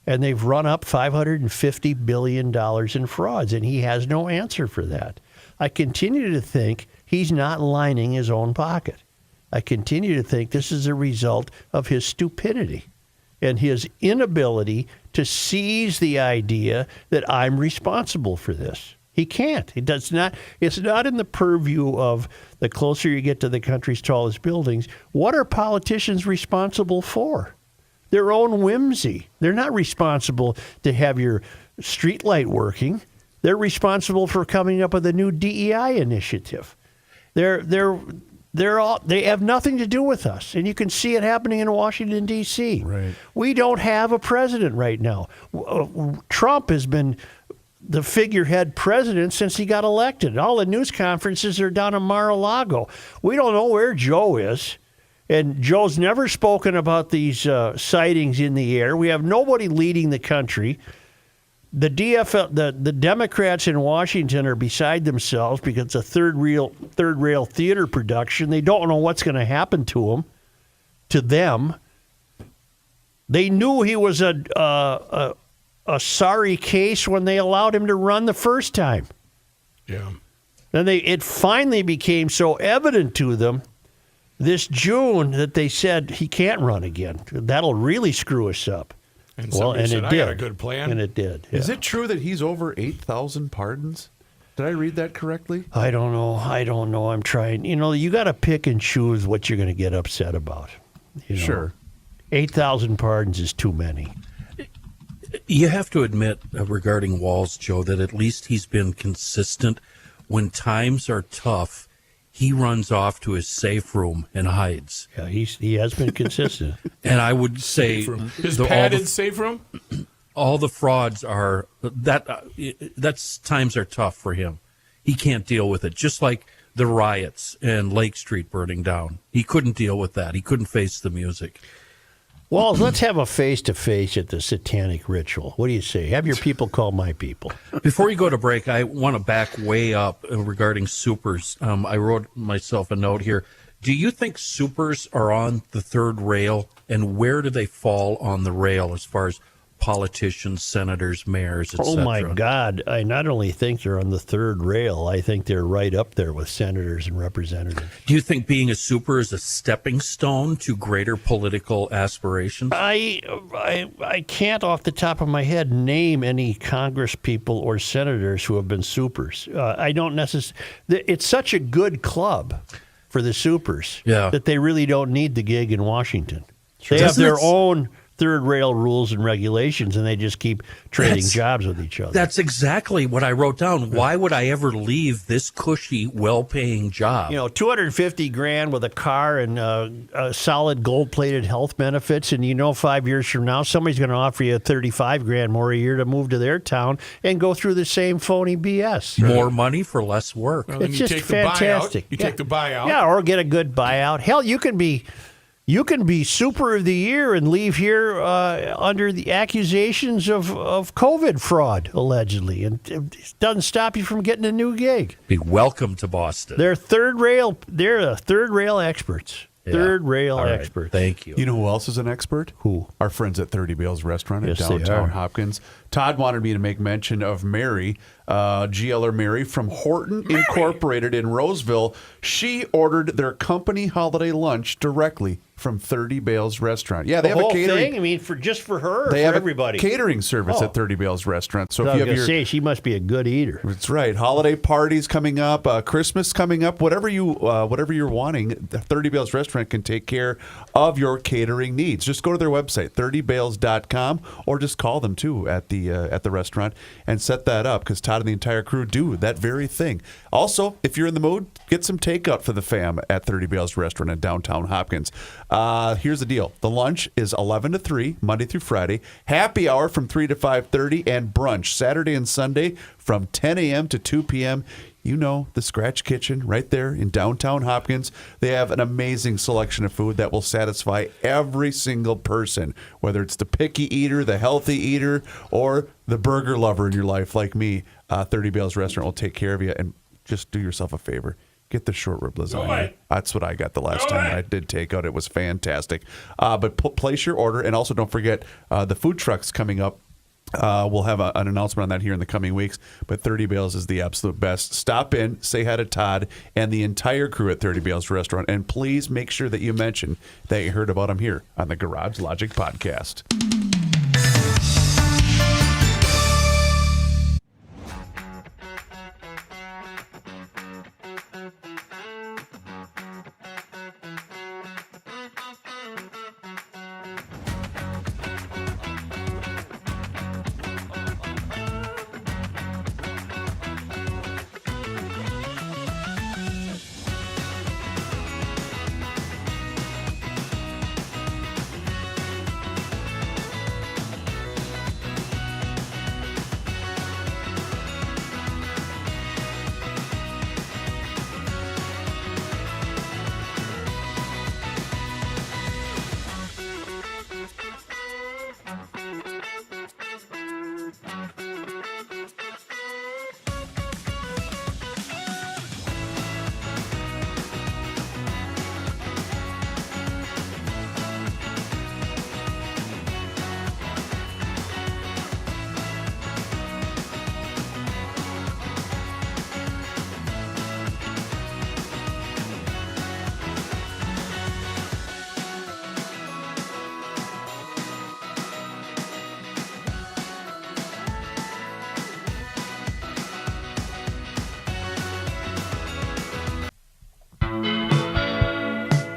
And they've run up $550 billion in frauds, and he has no answer for that. I continue to think he's not lining his own pocket. I continue to think this is a result of his stupidity and his inability to seize the idea that I'm responsible for this. He can't. It does not. It's not in the purview of the closer you get to the country's tallest buildings. What are politicians responsible for? Their own whimsy. They're not responsible to have your streetlight working. They're responsible for coming up with a new DEI initiative. They have nothing to do with us, and you can see it happening in Washington, D.C. Right. We don't have a president right now. Trump has been the figurehead president since he got elected. All the news conferences are down in Mar-a-Lago. We don't know where Joe is, and Joe's never spoken about these sightings in the air. We have nobody leading the country. The DFL, the Democrats in Washington are beside themselves because it's a third rail theater production. They don't know what's going to happen to them. They knew he was a sorry case when they allowed him to run the first time. Yeah. Then it finally became so evident to them this June that they said he can't run again. That'll really screw us up. And somebody said, it I did. got a good plan. And it did. Is yeah. it true that he's over 8,000 pardons? Did I read that correctly? I don't know. I'm trying. You got to pick and choose what you're going to get upset about. Sure. 8,000 pardons is too many. You have to admit, regarding Walz, Joe, that at least he's been consistent. When times are tough, he runs off to his safe room and hides. Yeah, he has been consistent. And I would say His padded safe room? all the frauds are that's times are tough for him. He can't deal with it. Just like the riots and Lake Street burning down. He couldn't deal with that. He couldn't face the music. Walls, let's have a face-to-face at the satanic ritual. What do you say? Have your people call my people. Before we go to break, I want to back way up regarding supers. I wrote myself a note here. Do you think supers are on the third rail, and where do they fall on the rail as far as politicians, senators, mayors, etc.? Oh, my God. I not only think they're on the third rail, I think they're right up there with senators and representatives. Do you think being a super is a stepping stone to greater political aspirations? I can't off the top of my head name any Congress people or senators who have been supers. I don't necessarily. It's such a good club for the supers that they really don't need the gig in Washington. They have their own third rail rules and regulations, and they just keep trading jobs with each other. That's exactly what I wrote down. Why would I ever leave this cushy, well-paying job? $250,000 with a car and solid gold-plated health benefits, and 5 years from now, somebody's going to offer you $35,000 more a year to move to their town and go through the same phony BS. More money for less work. Well, it's you just take fantastic. You take the buyout. Yeah, or get a good buyout. Hell, you can be Super of the Year and leave here under the accusations of COVID fraud, allegedly. And it doesn't stop you from getting a new gig. Be welcome to Boston. They're third rail experts. Yeah. Third rail All right. experts. Thank you. You know who else is an expert? Who? Our friends at 30 Bales Restaurant in Yes, they downtown are. Hopkins. Todd wanted me to make mention of Mary, GLer Mary from Horton Incorporated in Roseville. She ordered their company holiday lunch directly from 30 Bales Restaurant. Yeah, they have whole a catering. thing? I mean, just for her or They for have everybody? a catering service at 30 Bales Restaurant. So I if was you going have to your say, she must be a good eater. That's right. Holiday parties coming up, Christmas coming up, whatever you're wanting, the 30 Bales Restaurant can take care of your catering needs. Just go to their website, 30bales.com, or just call them too at the restaurant and set that up, because Todd and the entire crew do that very thing. Also, if you're in the mood, get some takeout for the fam at 30 Bales Restaurant in downtown Hopkins. Here's the deal. The lunch is 11 to 3, Monday through Friday. Happy hour from 3 to 5:30, and brunch Saturday and Sunday from 10 a.m. to 2 p.m. The Scratch Kitchen right there in downtown Hopkins. They have an amazing selection of food that will satisfy every single person, whether it's the picky eater, the healthy eater, or the burger lover in your life like me. 30 Bales Restaurant will take care of you, and just do yourself a favor. Get the short rib lasagna. That's what I got the last time I did takeout. It was fantastic. But place your order, and also don't forget the food trucks coming up. We'll have an announcement on that here in the coming weeks. But 30 Bales is the absolute best. Stop in, say hi to Todd and the entire crew at 30 Bales Restaurant, and please make sure that you mention that you heard about them here on the Garage Logic Podcast.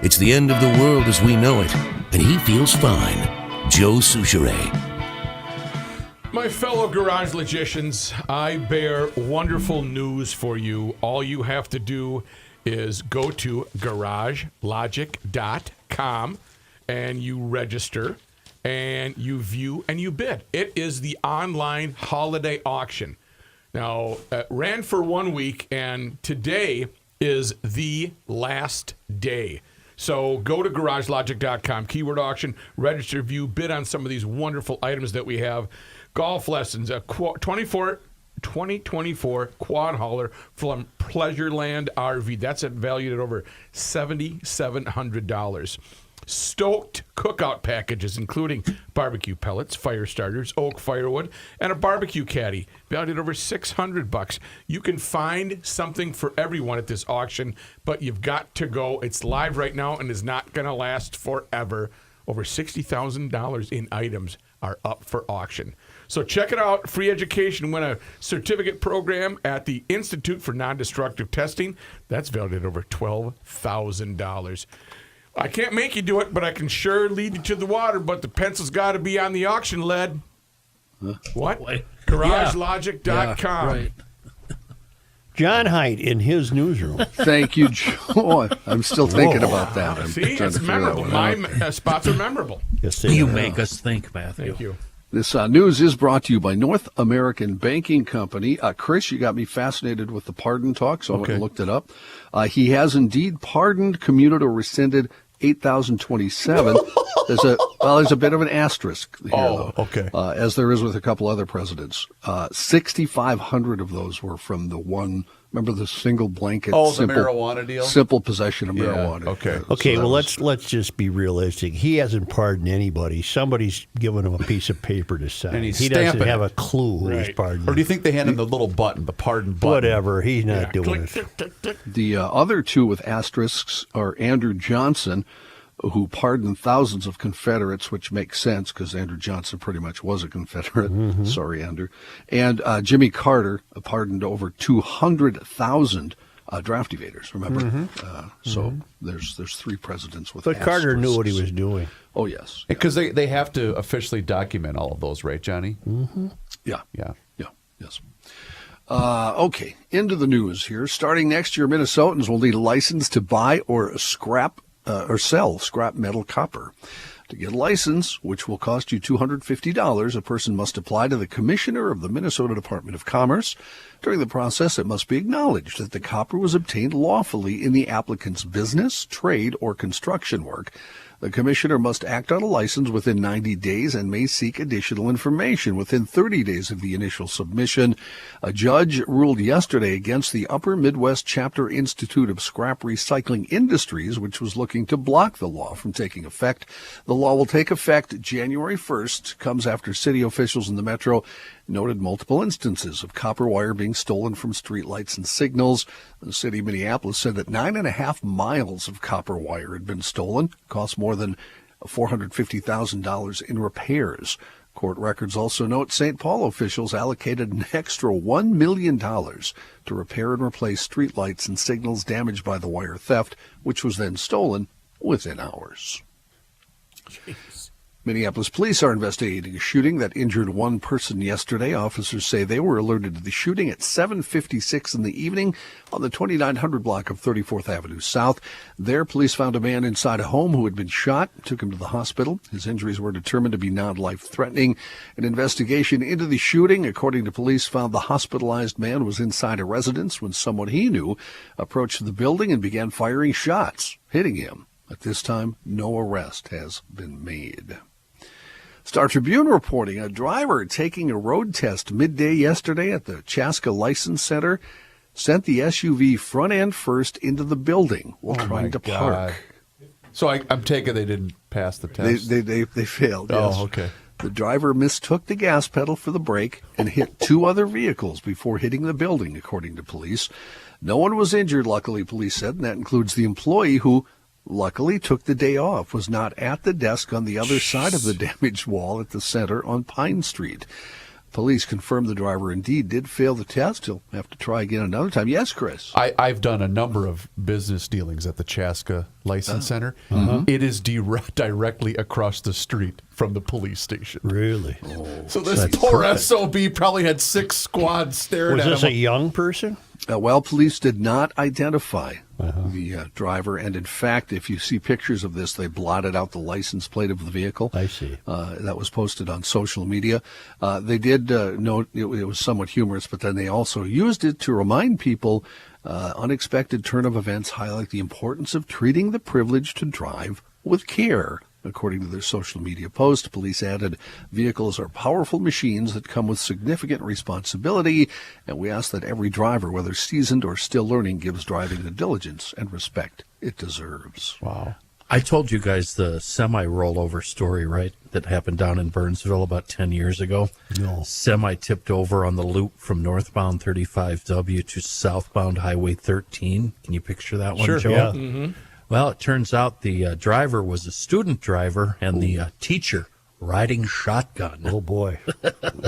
It's the end of the world as we know it, and he feels fine. Joe Souchere. My fellow garage logicians, I bear wonderful news for you. All you have to do is go to garagelogic.com and you register. and you view and you bid. It is the online holiday auction. Now, it ran for 1 week, and today is the last day. So go to garagelogic.com, keyword auction, register, view, bid on some of these wonderful items that we have. Golf lessons, a 2024 quad hauler from Pleasureland RV. That's valued at over $7,700. Stoked cookout packages, including barbecue pellets, fire starters, oak firewood, and a barbecue caddy, valued at over $600. You can find something for everyone at this auction, but you've got to go. It's live right now and is not going to last forever. Over $60,000 in items are up for auction. So check it out. Free education. Win a certificate program at the Institute for Non-Destructive Testing. That's valued at over $12,000. I can't make you do it, but I can sure lead you to the water. But the pencil's got to be on the auction lead. What? GarageLogic.com. Yeah, right. John Haidt in his newsroom. Thank you, Joe. I'm still thinking about that. See, it's memorable. My spots are memorable. Yes, You make us think, Matthew. Thank you. This news is brought to you by North American Banking Company. Chris, you got me fascinated with the pardon talk, so I went and looked it up. He has indeed pardoned, commuted, or rescinded 8,027. There's a bit of an asterisk here, though. Okay. As there is with a couple other presidents. 6,500 of those were from the one. Remember the single blanket? The marijuana deal. Simple possession of marijuana. Okay. Well, let's just be realistic. He hasn't pardoned anybody. Somebody's given him a piece of paper to sign. And he doesn't have a clue who he's pardoning. Or do you think they hand him the little button, the pardon button? Whatever. He's not doing it. The other two with asterisks are Andrew Johnson, who pardoned thousands of Confederates, which makes sense because Andrew Johnson pretty much was a Confederate. Mm-hmm. Sorry, Andrew. And Jimmy Carter pardoned over 200,000 draft evaders, remember? Mm-hmm. So there's three presidents with But Carter knew what he was doing. Oh, yes. Because they have to officially document all of those, right, Johnny? Mm-hmm. Yeah. Yeah. Yes. Okay, into the news here. Starting next year, Minnesotans will need a license to buy or sell scrap metal copper. To get a license, which will cost you $250, a person must apply to the commissioner of the Minnesota Department of Commerce. During the process, it must be acknowledged that the copper was obtained lawfully in the applicant's business, trade, or construction work. The commissioner must act on a license within 90 days and may seek additional information within 30 days of the initial submission. A judge ruled yesterday against the Upper Midwest Chapter Institute of Scrap Recycling Industries, which was looking to block the law from taking effect. The law will take effect January 1st, comes after city officials in the metro noted multiple instances of copper wire being stolen from streetlights and signals. The city of Minneapolis said that 9.5 miles of copper wire had been stolen, cost more than $450,000 in repairs. Court records also note St. Paul officials allocated an extra $1 million to repair and replace streetlights and signals damaged by the wire theft, which was then stolen within hours. Jeez. Minneapolis police are investigating a shooting that injured one person yesterday. Officers say they were alerted to the shooting at 7:56 in the evening on the 2900 block of 34th Avenue South. There, police found a man inside a home who had been shot, took him to the hospital. His injuries were determined to be non-life-threatening. An investigation into the shooting, according to police, found the hospitalized man was inside a residence when someone he knew approached the building and began firing shots, hitting him. At this time, no arrest has been made. Star Tribune reporting a driver taking a road test midday yesterday at the Chaska License Center sent the SUV front end first into the building while trying to park. So I'm taking they didn't pass the test. They failed. Yes. Oh, okay. The driver mistook the gas pedal for the brake and hit two other vehicles before hitting the building, according to police. No one was injured, luckily, police said, and that includes the employee who luckily took the day off, was not at the desk on the other side of the damaged wall at the center on Pine Street. Police confirmed the driver indeed did fail the test. He'll have to try again another time. Yes, Chris? I've done a number of business dealings at the Chaska License Center. It is directly across the street from the police station. Really? So this poor SOB probably had 6 squads staring Was at him. this a young person? Well, police did not identify the driver, and in fact, if you see pictures of this, they blotted out the license plate of the vehicle. I see. That was posted on social media. They did note it was somewhat humorous, but then they also used it to remind people unexpected turn of events highlight the importance of treating the privilege to drive with care. According to their social media post, police added, vehicles are powerful machines that come with significant responsibility, and we ask that every driver, whether seasoned or still learning, gives driving the diligence and respect it deserves. Wow. I told you guys the semi-rollover story, right, that happened down in Burnsville about 10 years ago. No. Semi tipped over on the loop from northbound 35W to southbound Highway 13. Can you picture that one, Joe? Yeah. Mm-hmm. Well, it turns out the driver was a student driver and the teacher riding shotgun. Oh, boy.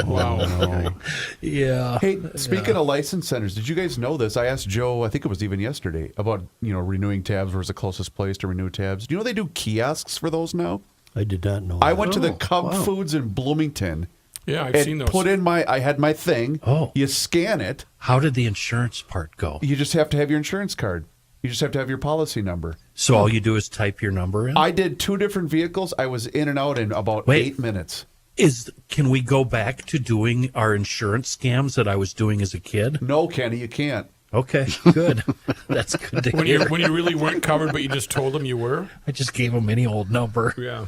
Wow. Yeah. Hey, speaking of license centers, did you guys know this? I asked Joe, I think it was even yesterday, about renewing tabs. Where's the closest place to renew tabs? Do you know they do kiosks for those now? I did not know. I went to the Cub Foods in Bloomington. Yeah, I've seen those. Put in I had my thing. Oh. You scan it. How did the insurance part go? You just have to have your insurance card. You just have to have your policy number. So all you do is type your number in? I did 2 different vehicles. I was in and out in about 8 minutes. Can we go back to doing our insurance scams that I was doing as a kid? No, Kenny, you can't. Okay, good. That's good to hear. When you really weren't covered, but you just told them you were? I just gave them any old number. Yeah.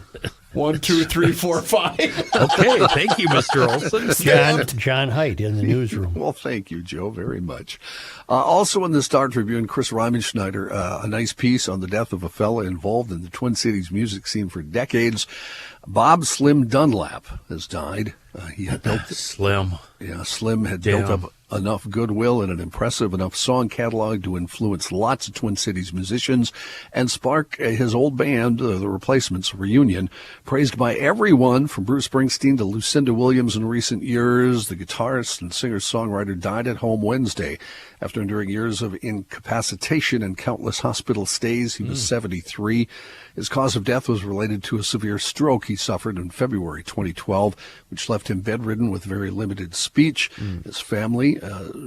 1, 2, 3, 4, 5. Okay, thank you, Mr. Olson. John Haidt in the newsroom. Well, thank you, Joe, very much. Also in the Star Tribune, Chris Reimenschneider, a nice piece on the death of a fella involved in the Twin Cities music scene for decades. Bob Slim Dunlap has died. He had built Slim. Yeah, Slim had built up enough goodwill and an impressive enough song catalog to influence lots of Twin Cities musicians and spark his old band, the Replacements reunion, praised by everyone from Bruce Springsteen to Lucinda Williams in recent years. The guitarist and singer-songwriter died at home Wednesday after enduring years of incapacitation and countless hospital stays. He was 73. His cause of death was related to a severe stroke he suffered in February 2012, which left him bedridden with very limited speech. His family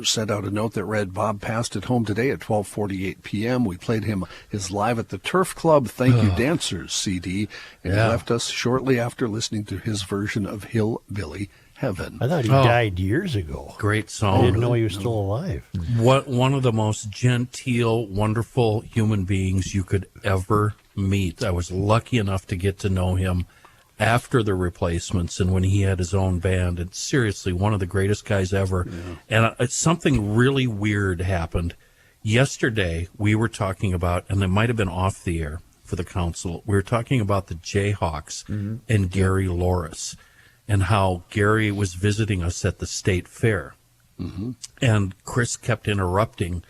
sent out a note that read, Bob passed at home today at 12:48 p.m. We played him his Live at the Turf Club Thank You Dancers CD, and he left us shortly after listening to his version of Hillbilly Heaven. I thought he died years ago. Great song. I didn't know he was still alive. One of the most genteel, wonderful human beings you could ever meet. I was lucky enough to get to know him after the Replacements and when he had his own band. And seriously, one of the greatest guys ever. Yeah. And something really weird happened. Yesterday, we were talking about, and it might have been off the air for the council, we were talking about the Jayhawks and Gary Loris and how Gary was visiting us at the state fair. And Chris kept interrupting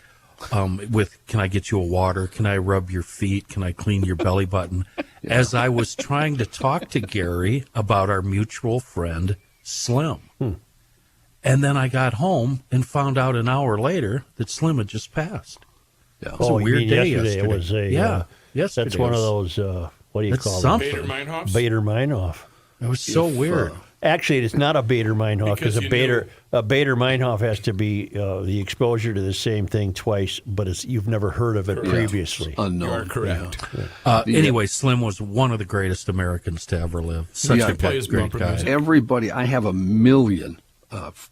with, can I get you a water? Can I rub your feet? Can I clean your belly button? As I was trying to talk to Gary about our mutual friend, Slim. And then I got home and found out an hour later that Slim had just passed. Yeah. It was a weird day yesterday. It was a, yesterday. That's one of those, what do you call them? Bader Meinhofs? Bader Meinhof. It was so weird. Actually, it's not a Bader Meinhof because a Bader Meinhof has to be the exposure to the same thing twice, but you've never heard of it previously. Unknown. You are correct. Anyway, Slim was one of the greatest Americans to ever live. Such a great guy. Everybody, I have a million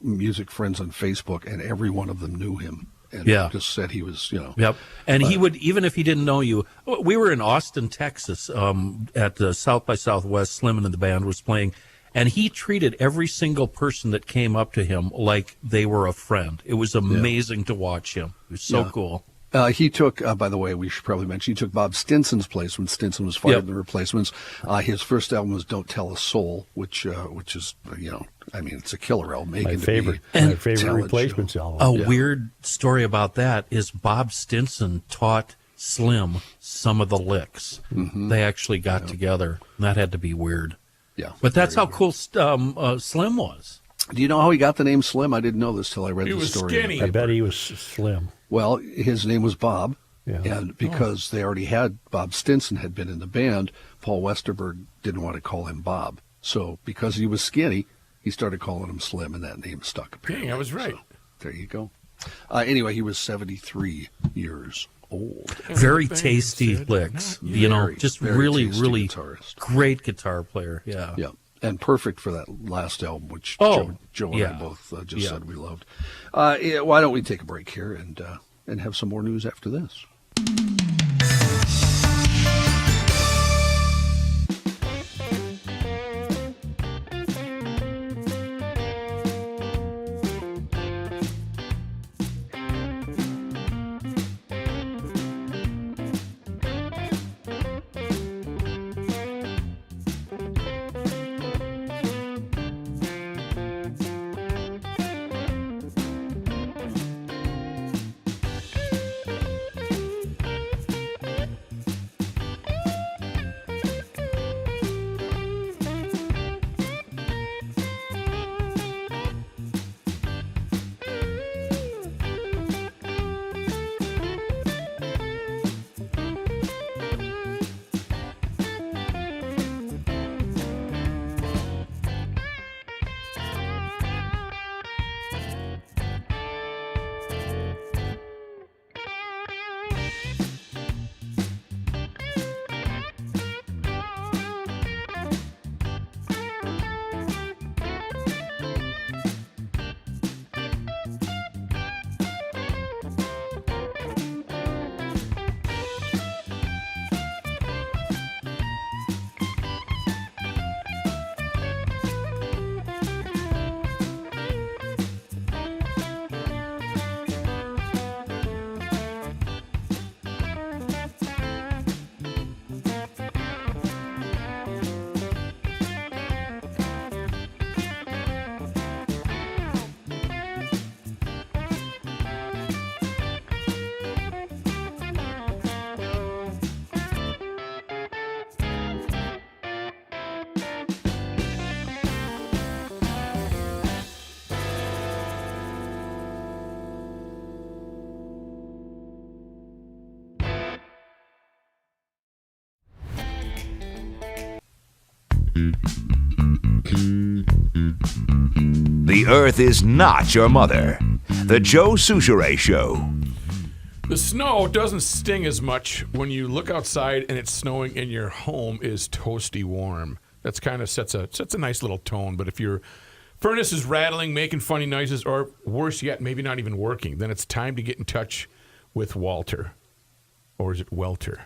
music friends on Facebook, and every one of them knew him. And just said he was, Yep. And he would, even if he didn't know you, we were in Austin, Texas, at South by Southwest. Slim and the band was playing. And he treated every single person that came up to him like they were a friend. It was amazing to watch him. It was so cool. He took, by the way, we should probably mention, he took Bob Stinson's place when Stinson was fired in the Replacements. His first album was Don't Tell a Soul, which is, it's a killer album. My favorite Replacements album. A weird story about that is Bob Stinson taught Slim some of the licks. They actually got together. And that had to be weird. Yeah, but that's how cool Slim was. Do you know how he got the name Slim? I didn't know this till I read the story. He was skinny. I bet he was slim. Well, his name was Bob, and because they already had Bob Stinson had been in the band, Paul Westerberg didn't want to call him Bob. So because he was skinny, he started calling him Slim, and that name stuck. Apparently. Dang, I was right. So, there you go. Anyway, he was 73 years old. Very tasty licks. Just very really, tasty really guitarist. great guitar player. Yeah. Yeah, and perfect for that last album, which Oh, Joe and yeah. I both just Yeah. said we loved. Why don't we take a break here and have some more news after this? The Earth is not your mother. The Joe Souchere Show. The snow doesn't sting as much when you look outside and it's snowing and your home is toasty warm. That's kind of sets a nice little tone. But if your furnace is rattling, making funny noises, or worse yet, maybe not even working, then it's time to get in touch with Walter. Or is it Welter?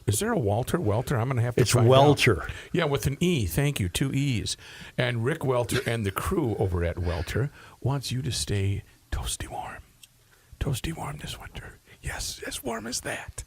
Is there a Walter? Welter? I'm going to have to It's find Welter. out. Yeah, with an E. Thank you. 2 E's. And Rick Welter and the crew over at Welter wants you to stay toasty warm. Toasty warm this winter. Yes, as warm as that.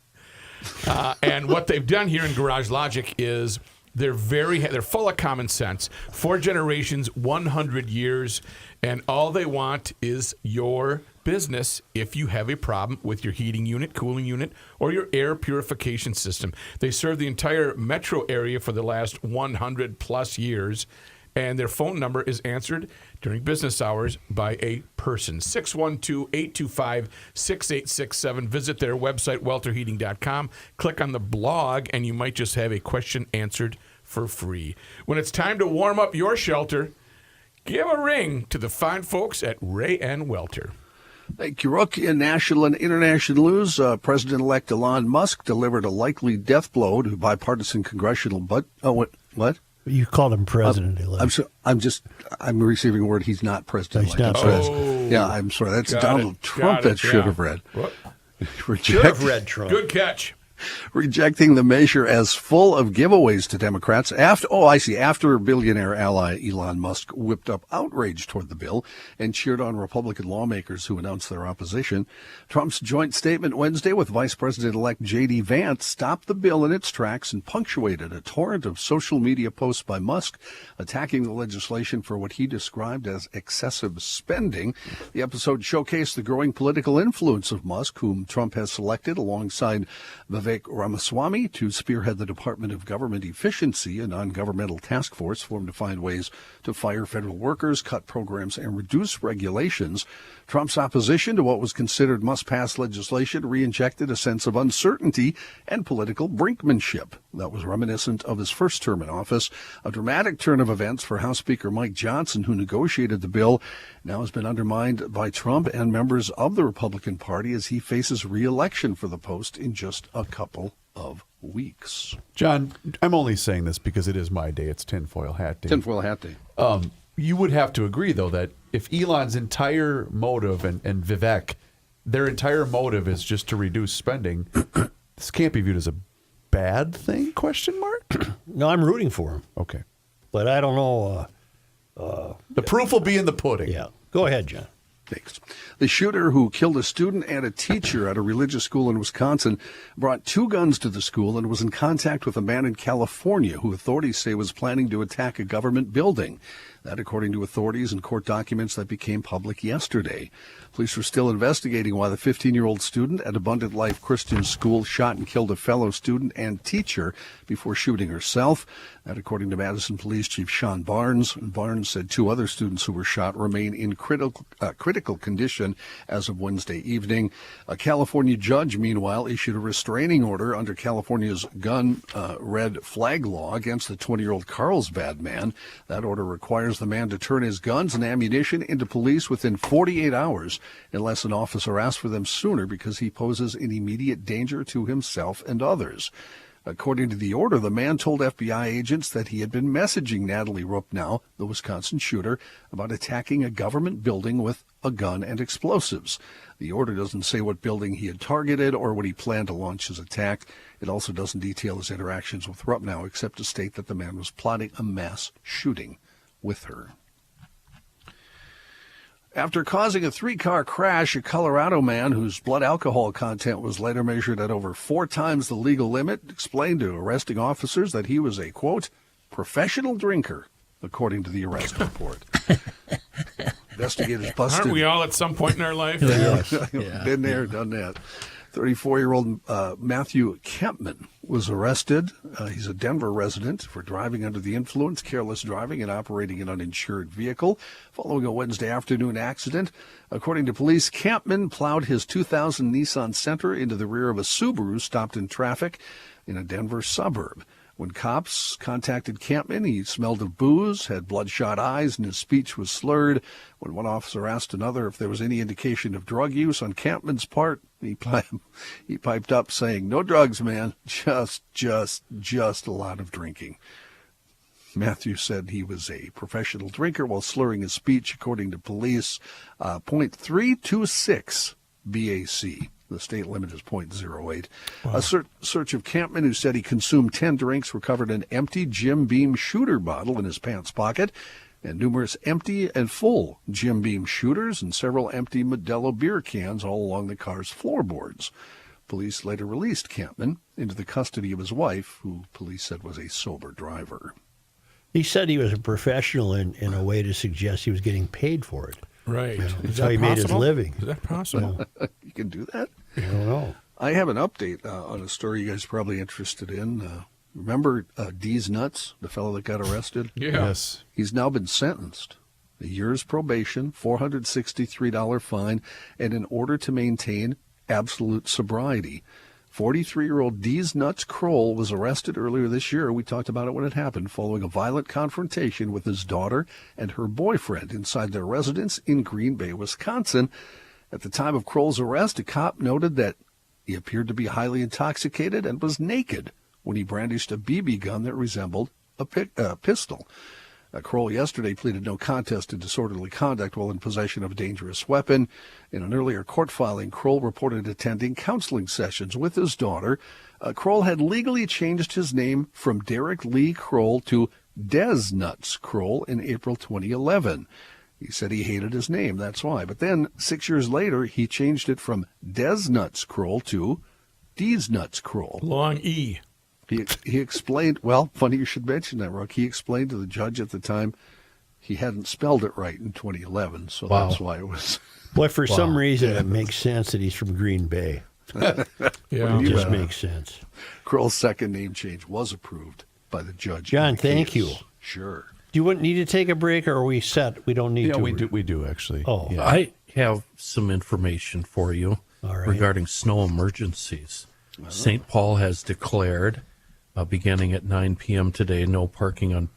And what they've done here in Garage Logic is they're full of common sense. 4 generations, 100 years, and all they want is your business if you have a problem with your heating unit, cooling unit, or your air purification system. They serve the entire metro area for the last 100 plus years, and their phone number is answered during business hours by a person. 612-825-6867. Visit their website, welterheating.com. Click on the blog, and you might just have a question answered for free. When it's time to warm up your shelter, give a ring to the fine folks at Ray and Welter. Thank you, Rook. In national and international news, President-elect Elon Musk delivered a likely death blow to bipartisan congressional. What? You called him president. I'm receiving word he's not president. He's not president. Yeah, I'm sorry. That's Donald Trump that should have read. Should have read Trump. Good catch. Rejecting the measure as full of giveaways to Democrats after billionaire ally Elon Musk whipped up outrage toward the bill and cheered on Republican lawmakers who announced their opposition. Trump's joint statement Wednesday with Vice President-elect J.D. Vance stopped the bill in its tracks and punctuated a torrent of social media posts by Musk attacking the legislation for what he described as excessive spending. The episode showcased the growing political influence of Musk, whom Trump has selected alongside Vivek Vivek Ramaswamy to spearhead the Department of Government Efficiency, a non-governmental task force formed to find ways to fire federal workers, cut programs, and reduce regulations. Trump's opposition to what was considered must-pass legislation re-injected a sense of uncertainty and political brinkmanship that was reminiscent of his first term in office. A dramatic turn of events for House Speaker Mike Johnson, who negotiated the bill, now has been undermined by Trump and members of the Republican Party as he faces re-election for the post in just a couple of weeks. John, I'm only saying this because it is my day. It's tinfoil hat day. Tinfoil hat day. You would have to agree, though, that if Elon's entire motive and Vivek, their entire motive is just to reduce spending, this can't be viewed as a bad thing, question mark? No, I'm rooting for him. Okay. But I don't know. The proof will be in the pudding. Yeah. Go ahead, John. Thanks. The shooter who killed a student and a teacher at a religious school in Wisconsin brought 2 guns to the school and was in contact with a man in California who authorities say was planning to attack a government building. That, according to authorities and court documents that became public yesterday. Police are still investigating why the 15-year-old student at Abundant Life Christian School shot and killed a fellow student and teacher before shooting herself. That, according to Madison Police Chief Sean Barnes. Barnes said 2 other students who were shot remain in critical condition as of Wednesday evening. A California judge, meanwhile, issued a restraining order under California's gun red flag law against the 20-year-old Carlsbad man. That order requires the man to turn his guns and ammunition into police within 48 hours unless an officer asks for them sooner because he poses an immediate danger to himself and others. According to the order, the man told FBI agents that he had been messaging Natalie Rupnow, the Wisconsin shooter, about attacking a government building with a gun and explosives. The order doesn't say what building he had targeted or when he planned to launch his attack. It also doesn't detail his interactions with Rupnow, except to state that the man was plotting a mass shooting with her. After causing a 3-car crash, a Colorado man whose blood alcohol content was later measured at over 4 times the legal limit explained to arresting officers that he was a, quote, professional drinker, according to the arrest report. Investigators busted. Aren't we all at some point in our life? Yeah. Been there, done that. 34-year-old Matthew Kempman was arrested. He's a Denver resident for driving under the influence, careless driving, and operating an uninsured vehicle following a Wednesday afternoon accident. According to police, Kempman plowed his 2000 Nissan Sentra into the rear of a Subaru stopped in traffic in a Denver suburb. When cops contacted Kempman, he smelled of booze, had bloodshot eyes, and his speech was slurred. When one officer asked another if there was any indication of drug use on Kempman's part, he piped up saying, "No drugs, man, just a lot of drinking." Matthew said he was a professional drinker while slurring his speech, according to police. .326 BAC. The state limit is .08. Wow. A search of Kempman, who said he consumed 10 drinks, recovered an empty Jim Beam shooter bottle in his pants pocket and numerous empty and full Jim Beam shooters and several empty Modelo beer cans all along the car's floorboards. Police later released Kempman into the custody of his wife, who police said was a sober driver. He said he was a professional in a way to suggest he was getting paid for it. Right. That's how he made his living. Is that possible? You can do that? I don't know. I have an update on a story you guys are probably interested in. Remember D's Nuts, the fellow that got arrested? Yeah. Yes. He's now been sentenced. A year's probation, $463 fine, and in order to maintain absolute sobriety. 43-year-old D's Nuts Kroll was arrested earlier this year. We talked about it when it happened, following a violent confrontation with his daughter and her boyfriend inside their residence in Green Bay, Wisconsin. At the time of Kroll's arrest, a cop noted that he appeared to be highly intoxicated and was naked when he brandished a BB gun that resembled a pistol. Kroll yesterday pleaded no contest to disorderly conduct while in possession of a dangerous weapon. In an earlier court filing, Kroll reported attending counseling sessions with his daughter. Kroll had legally changed his name from Derek Lee Kroll to Des Nuts Kroll in April 2011. He said he hated his name, that's why. But then, 6 years later, he changed it from Des Nuts Kroll to D's Nuts Kroll. Long E. He explained, well, funny you should mention that, Rook. He explained to the judge at the time he hadn't spelled it right in 2011, so that's why it was. Well, for some reason, it makes sense that he's from Green Bay. Yeah. It just makes sense. Krill's second name change was approved by the judge. John, thank you. Sure. Do you need to take a break, or are we set? We don't need to. We do actually. Oh, yeah. I have some information for you regarding snow emergencies. St. Paul has declared, beginning at 9 p.m. today, no parking on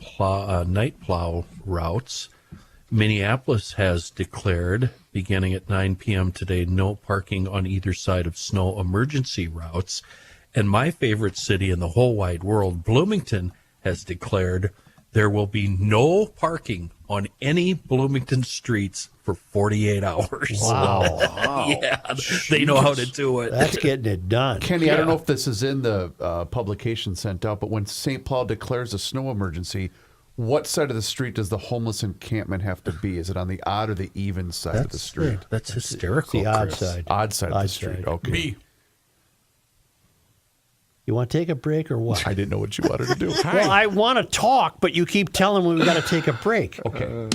night plow routes. Minneapolis has declared, beginning at 9 p.m. today, no parking on either side of snow emergency routes. And my favorite city in the whole wide world, Bloomington, has declared there will be no parking on any Bloomington streets for 48 hours. Wow. Yeah, they know how to do it. That's getting it done. Kenny, I don't know if this is in the publication sent out, but when St. Paul declares a snow emergency, what side of the street does the homeless encampment have to be? Is it on the odd or the even side of the street? That's hysterical. The odd Chris. side. Odd side of Odd the street. side. Okay. Me. You want to take a break or what? I didn't know what you wanted to do. Well, I want to talk, but you keep telling me we got to take a break. Okay.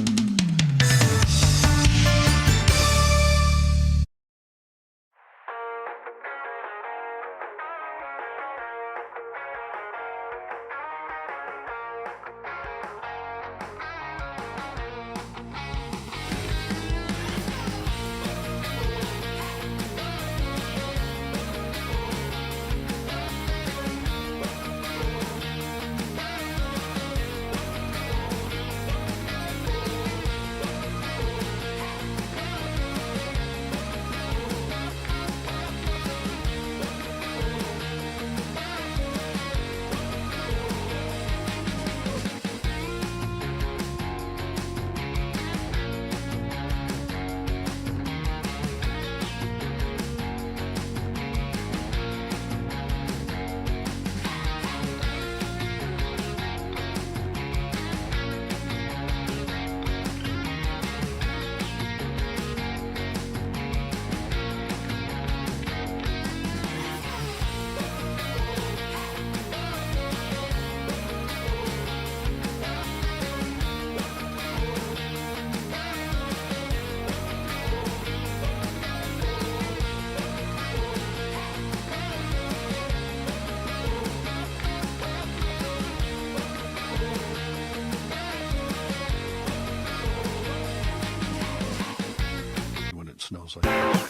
When it snows like this.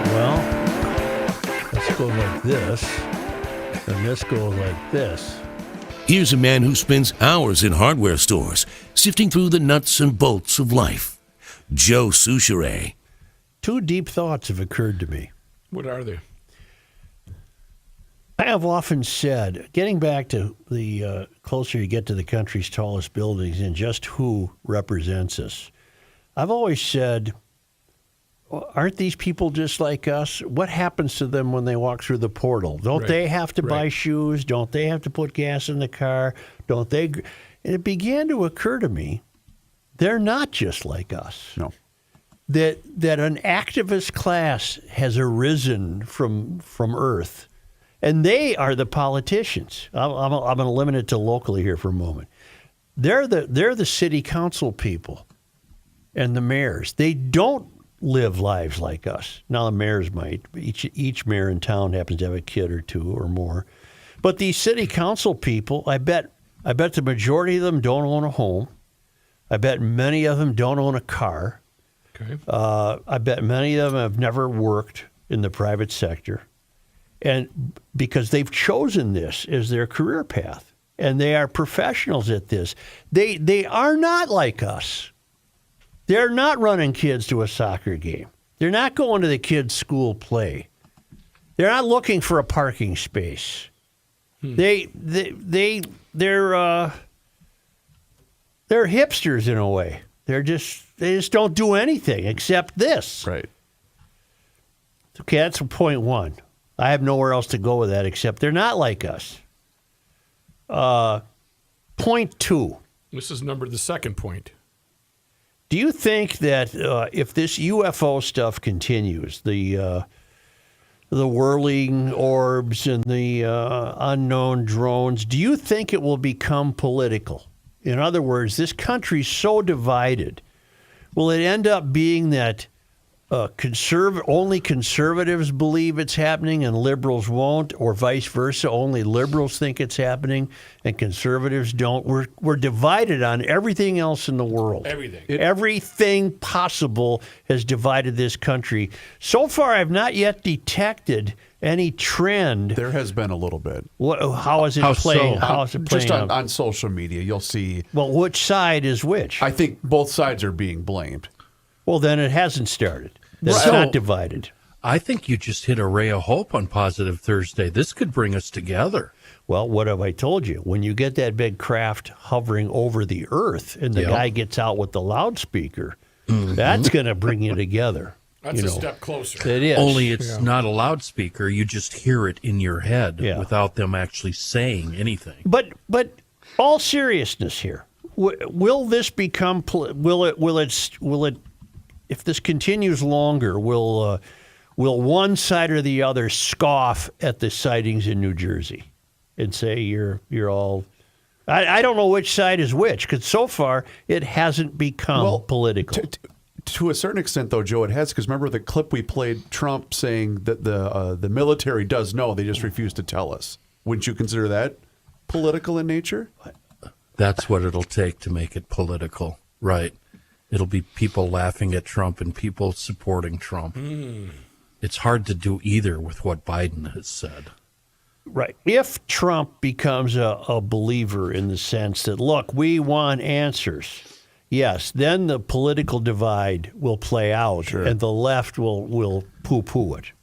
Well, let's go like this, and this goes like this. Here's a man who spends hours in hardware stores, sifting through the nuts and bolts of life. Joe Souchere. Two deep thoughts have occurred to me. What are they? I have often said, getting back to the closer you get to the country's tallest buildings and just who represents us, I've always said, aren't these people just like us? What happens to them when they walk through the portal? Don't they have to buy shoes? Don't they have to put gas in the car? Don't they? And it began to occur to me, they're not just like us. No. That an activist class has arisen from Earth. And they are the politicians. I'm going to limit it to locally here for a moment. They're the city council people and the mayors. They don't live lives like us. Now the mayors might. Each mayor in town happens to have a kid or two or more. But these city council people, I bet the majority of them don't own a home. I bet many of them don't own a car. Okay. I bet many of them have never worked in the private sector. And because they've chosen this as their career path, and they are professionals at this, they are not like us. They're not running kids to a soccer game. They're not going to the kids' school play. They're not looking for a parking space. They're hipsters in a way. They just don't do anything except this. Right. Okay, that's point one. I have nowhere else to go with that except they're not like us. Point two. This is the second point. Do you think that if this UFO stuff continues, the whirling orbs and the unknown drones, do you think it will become political? In other words, this country's so divided. Will it end up being that only conservatives believe it's happening and liberals won't, or vice versa. Only liberals think it's happening and conservatives don't. We're divided on everything else in the world. Everything possible has divided this country. So far, I've not yet detected any trend. There has been a little bit. How is it playing? How is it playing? Just on social media, you'll see. Well, which side is which? I think both sides are being blamed. Well, then it hasn't started. It's not divided. I think you just hit a ray of hope on Positive Thursday. This could bring us together. Well, what have I told you? When you get that big craft hovering over the earth and the guy gets out with the loudspeaker, that's going to bring you together. That's a step closer. It is. Only it's not a loudspeaker. You just hear it in your head without them actually saying anything. But all seriousness here, will this become? Will it? If this continues longer, will one side or the other scoff at the sightings in New Jersey and say you're all? I don't know which side is which, because so far it hasn't become political. To a certain extent, though, Joe, it has, because remember the clip we played, Trump saying that the military does know, they just refuse to tell us. Wouldn't you consider that political in nature? That's what it'll take to make it political, right? It'll be people laughing at Trump and people supporting Trump. It's hard to do either with what Biden has said. Right. If Trump becomes a believer in the sense that, look, we want answers, yes, then the political divide will play out and the left will poo-poo it.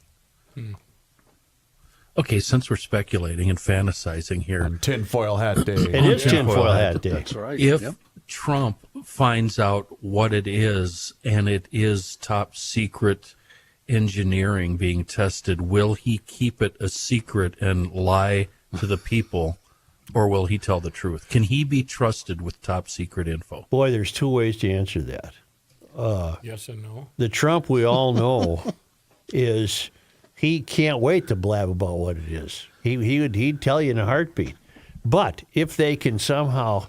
Okay, since we're speculating and fantasizing here. On tinfoil hat day. It is tinfoil hat day. That's right. If Trump finds out what it is and it is top secret engineering being tested, will he keep it a secret and lie to the people, or will he tell the truth? Can he be trusted with top secret info? Boy, there's two ways to answer that. Yes and no. The Trump we all know is he can't wait to blab about what it is. He'd tell you in a heartbeat. But if they can somehow,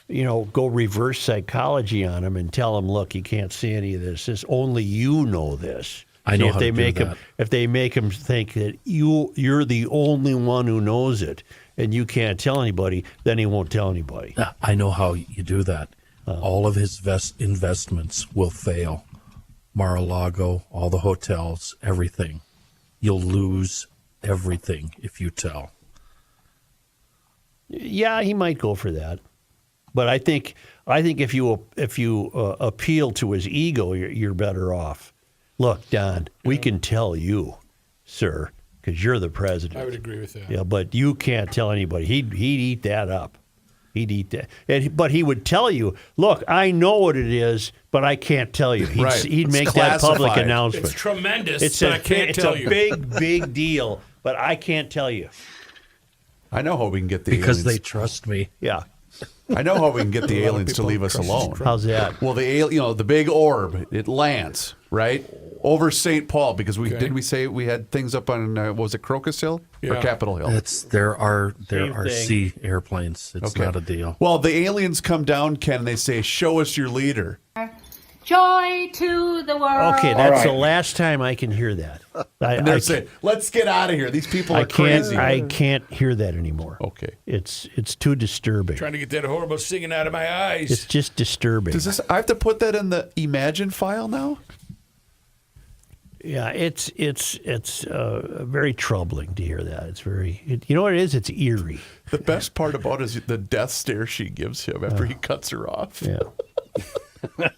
go reverse psychology on him and tell him, look, you can't see any of this. This only you know this. I know if how they to make do him, that. if they make him think that you're the only one who knows it and you can't tell anybody, then he won't tell anybody. I know how you do that. All of his investments will fail. Mar-a-Lago, all the hotels, everything. You'll lose everything if you tell. Yeah, he might go for that, but I think if you appeal to his ego, you're better off. Look, Don, we can tell you, sir, because you're the president. I would agree with that. Yeah, but you can't tell anybody. He'd eat that up. He'd eat that. But he would tell you, look, I know what it is, but I can't tell you. He'd make that public announcement. It's tremendous, but I can't tell you. It's a big deal, but I can't tell you. I know how we can get the Because aliens. they trust me. Yeah. I know how we can get the aliens to leave us alone. How's that? Well, the big orb, it lands right over St. Paul, because did we say we had things up on what was it, Crocus Hill or Capitol Hill? There are sea airplanes. It's not a deal. Well, the aliens come down, Ken, and they say, "Show us your leader." Joy to the world. Okay, that's the last time I can hear that. And they're saying, "Let's get out of here. These people are crazy." I can't hear that anymore. Okay, it's too disturbing. Trying to get that horrible singing out of my eyes. It's just disturbing. I have to put that in the Imagine file now? Yeah, it's very troubling to hear that. It's very, you know what it is? It's eerie. The best part about it is the death stare she gives him after he cuts her off. Yeah.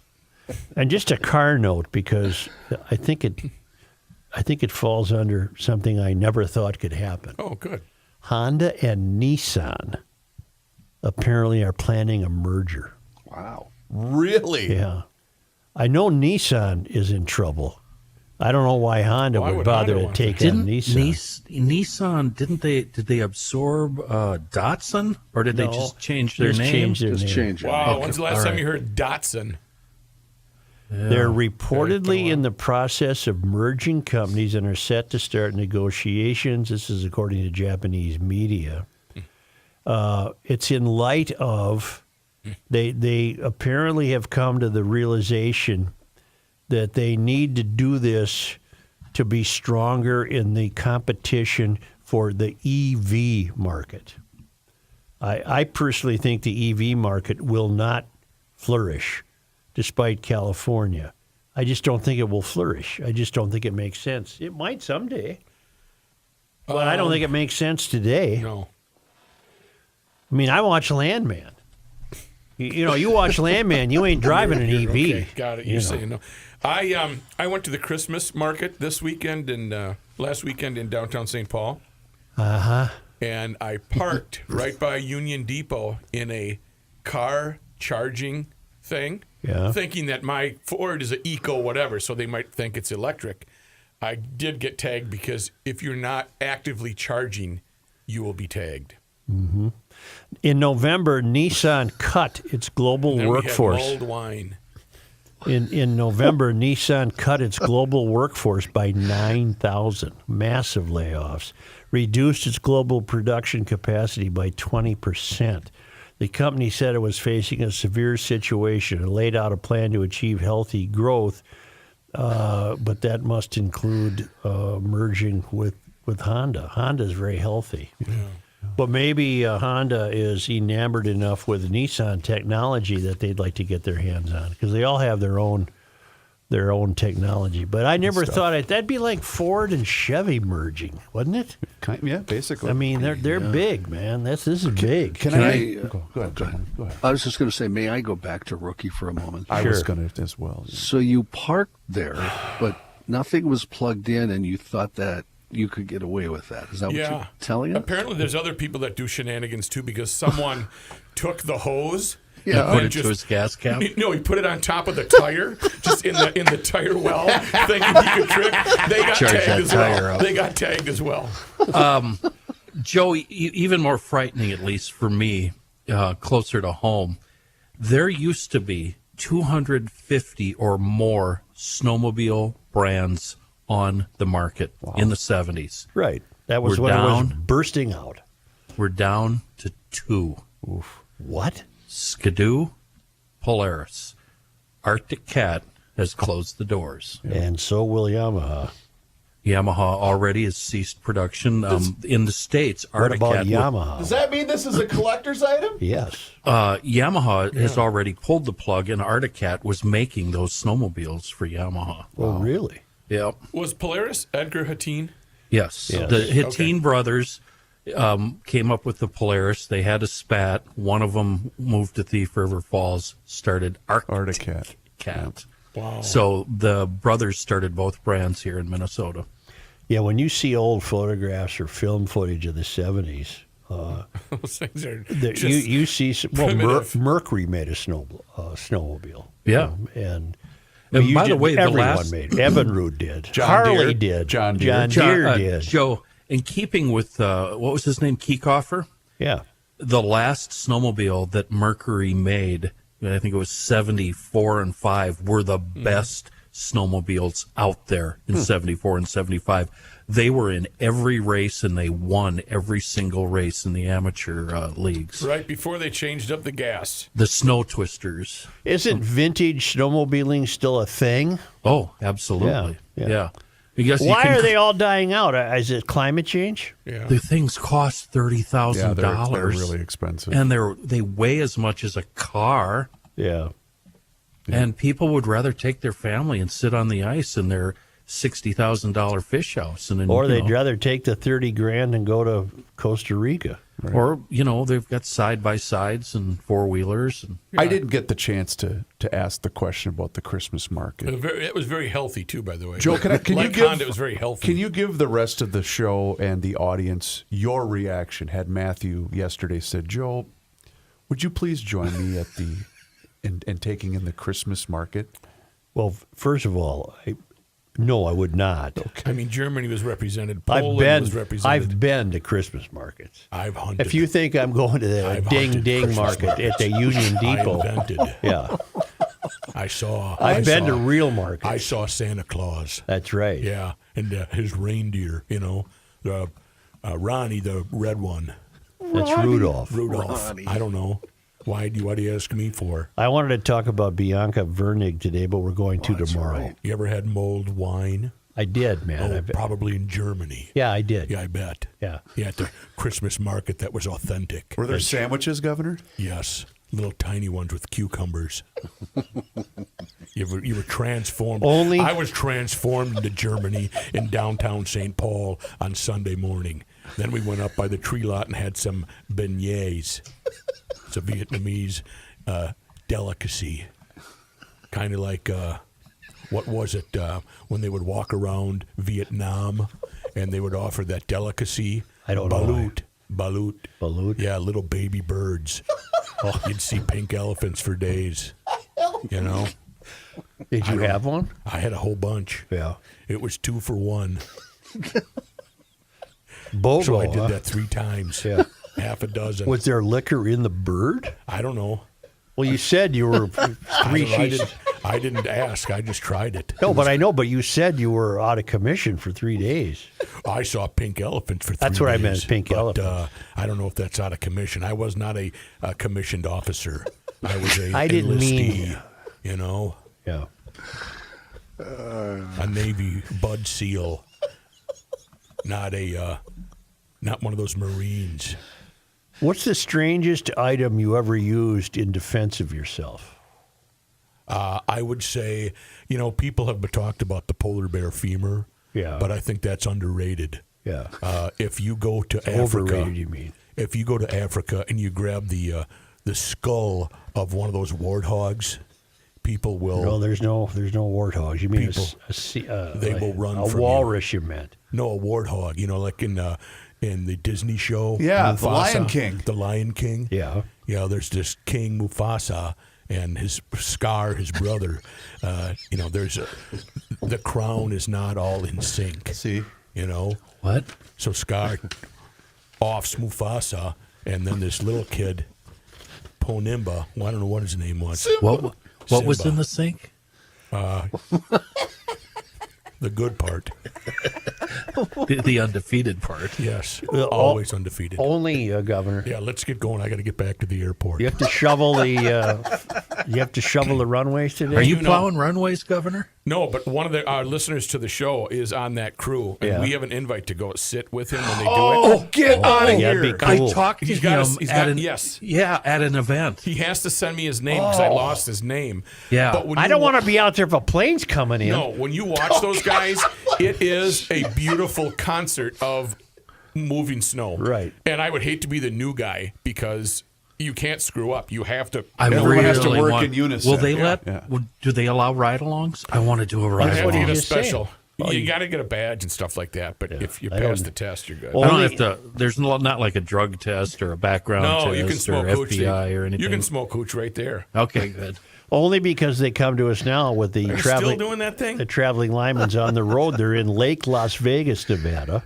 And just a car note, because I think it falls under something I never thought could happen. Oh, good. Honda and Nissan apparently are planning a merger. Wow. Really? Yeah. I know Nissan is in trouble. I don't know why Honda would bother to take on Nissan. Nissan, did they absorb Datsun, or did they just change their name? Wow, when's the last time you heard Datsun? Yeah. They're reportedly in the process of merging companies and are set to start negotiations. This is according to Japanese media. It's in light of they apparently have come to the realization that they need to do this to be stronger in the competition for the EV market. I personally think the EV market will not flourish despite California. I just don't think it will flourish. I just don't think it makes sense. It might someday, but I don't think it makes sense today. No. I mean, I watch Landman. You watch Landman, you ain't driving an EV. Okay, got it. You're saying no. I went to the Christmas market this weekend and last weekend in downtown St. Paul. And I parked right by Union Depot in a car charging thing, thinking that my Ford is an eco whatever, so they might think it's electric. I did get tagged because if you're not actively charging, you will be tagged. Mm-hmm. In November, Nissan cut its global workforce. We had mulled wine. In November, Nissan cut its global workforce by 9,000, massive layoffs, reduced its global production capacity by 20%. The company said it was facing a severe situation and laid out a plan to achieve healthy growth, but that must include merging with Honda. Honda is very healthy. Yeah. But maybe Honda is enamored enough with Nissan technology that they'd like to get their hands on, because they all have their own technology. But I never thought that'd be like Ford and Chevy merging, wasn't it? Yeah, basically. I mean, they're big, man. This is big. Can I go ahead, John. Go ahead. I was just going to say, may I go back to Rookie for a moment? I was going to as well. Yeah. So you parked there, but nothing was plugged in, and you thought that you could get away with that. Is that what you're telling us? Apparently there's other people that do shenanigans too, because someone took the hose and put it to his gas cap. No, he put it on top of the tire, just in the tire well, thinking he could trick. They got tagged as well. They got tagged as well. Joe, even more frightening, at least for me, closer to home, there used to be 250 or more snowmobile brands on the market in the 70s. Right. That was when it was bursting out. We're down to 2. Oof. What? Skidoo, Polaris. Arctic Cat has closed the doors. Yeah. And so will Yamaha. Yamaha already has ceased production in the States. What about Yamaha? Does that mean this is a collector's item? Yes. Yamaha has already pulled the plug, and Arctic Cat was making those snowmobiles for Yamaha. Oh, really? Yep. Was Polaris Edgar Hatin? Yes. The Hatin brothers came up with the Polaris. They had a spat. One of them moved to Thief River Falls, started Arctic Cat. Yeah. Wow. So the brothers started both brands here in Minnesota. Yeah, when you see old photographs or film footage of the 70s, those things are you see Mercury made a snowmobile. Yeah. And by the way, everyone made it. Evinrude did. Harley did. John Deere did. Joe, in keeping with, what was his name, Kiekhofer? Yeah. The last snowmobile that Mercury made, I think it was 74 and 5, were the best snowmobiles out there in 74 and 75. They were in every race, and they won every single race in the amateur leagues. Right before they changed up the gas. The Snow Twisters. Isn't vintage snowmobiling still a thing? Oh, absolutely. Yeah. Why are they all dying out? Is it climate change? Yeah. The things cost $30,000. Yeah, they're really expensive. And they weigh as much as a car. Yeah. And people would rather take their family and sit on the ice in their $60,000 fish house. Or they'd rather take the $30,000 and go to Costa Rica. Right. Or, they've got side-by-sides and four-wheelers. And I didn't get the chance to ask the question about the Christmas market. It was very healthy, too, by the way. Joe, can you give, Honda, it was very healthy. Can you give the rest of the show and the audience your reaction had Matthew yesterday said, Joe, would you please join me at in taking in the Christmas market? Well, first of all, no, I would not. Okay. I mean, Germany was represented. Poland was represented. I've been to Christmas markets. I've hunted. If you think I'm going to the ding market at the Union Depot, I invented. Yeah. I've been to real markets. I saw Santa Claus. That's right. Yeah, and his reindeer. Ronnie, the red one. That's Rudolph. Ronnie. I don't know. Why do you ask me for? I wanted to talk about Bianca Vernig today, but we're going to tomorrow. right. You ever had mulled wine? I did, man. Oh, probably in Germany. Yeah, I did. Yeah, I bet. Yeah. Yeah, at the Christmas market that was authentic. Were there sandwiches, Governor? Yes, little tiny ones with cucumbers. You were transformed. I was transformed into Germany in downtown St. Paul on Sunday morning. Then we went up by the tree lot and had some beignets. It's a Vietnamese delicacy, kind of like what was it when they would walk around Vietnam and they would offer that delicacy? I don't know. Balut. Yeah, little baby birds. Oh, you'd see pink elephants for days. You know. Did you have one? I had a whole bunch. Yeah. It was 2 for $1. BOGO, so I did that 3 times. Yeah. Half a dozen. Was there liquor in the bird? I don't know. Well, you said you were I didn't ask. I just tried it. No, but I know. But you said you were out of commission for 3 days. I saw pink elephants for 3 days. That's what I meant, pink elephants. I don't know if that's out of commission. I was not a commissioned officer. I was a I didn't enlistee, mean. you know. Yeah. A Navy Bud SEAL. Not one of those Marines. What's the strangest item you ever used in defense of yourself? I would say, people have talked about the polar bear femur. Yeah. But I think that's underrated. Yeah. If you go to Africa, overrated, you mean? If you go to Africa and you grab the skull of one of those warthogs, people will. No, there's no warthogs. You mean they will run a from walrus? You meant? No, a warthog. Like in the Disney show. Yeah, Mufasa, the Lion King. The Lion King. Yeah. Yeah, there's this King Mufasa and his Scar, his brother. There's the crown is not all in sync. See? What? So Scar offs Mufasa, and then this little kid, Ponimba, I don't know what his name was. What was Simba. in the sink? The good part. The undefeated part. Yes, always undefeated. Only, Governor. Yeah, let's get going. I got to get back to the airport. You have to shovel the. You have to shovel the runways today. Are you plowing runways, Governor? No, but one of our listeners to the show is on that crew, and Yeah. we have an invite to go sit with him when they do it. Oh, get out of that'd be here. cool. I talked to He's him got yes. Yeah, at an event. He has to send me his name because I lost his name. Yeah. But when I you don't want to be out there if a plane's coming in. No, when you watch those guys, it is a beautiful concert of moving snow. Right. And I would hate to be the new guy because you can't screw up. You have to. Everyone has to work want, in unison. Will they Yeah. do they allow ride-alongs? I want to do a You ride-along. have to get a just saying. special. You got to get a badge and stuff like that. But if you I pass don't- the test, you're good. Well, I don't Only- have to. There's not like a drug test or a background no, test you can or smoke hooch. FBI or anything. You can smoke hooch right there. Okay, good. Only because they come to us now with the Are you traveling. still doing that thing? The traveling linemen's on the road. They're in Lake Las Vegas, Nevada,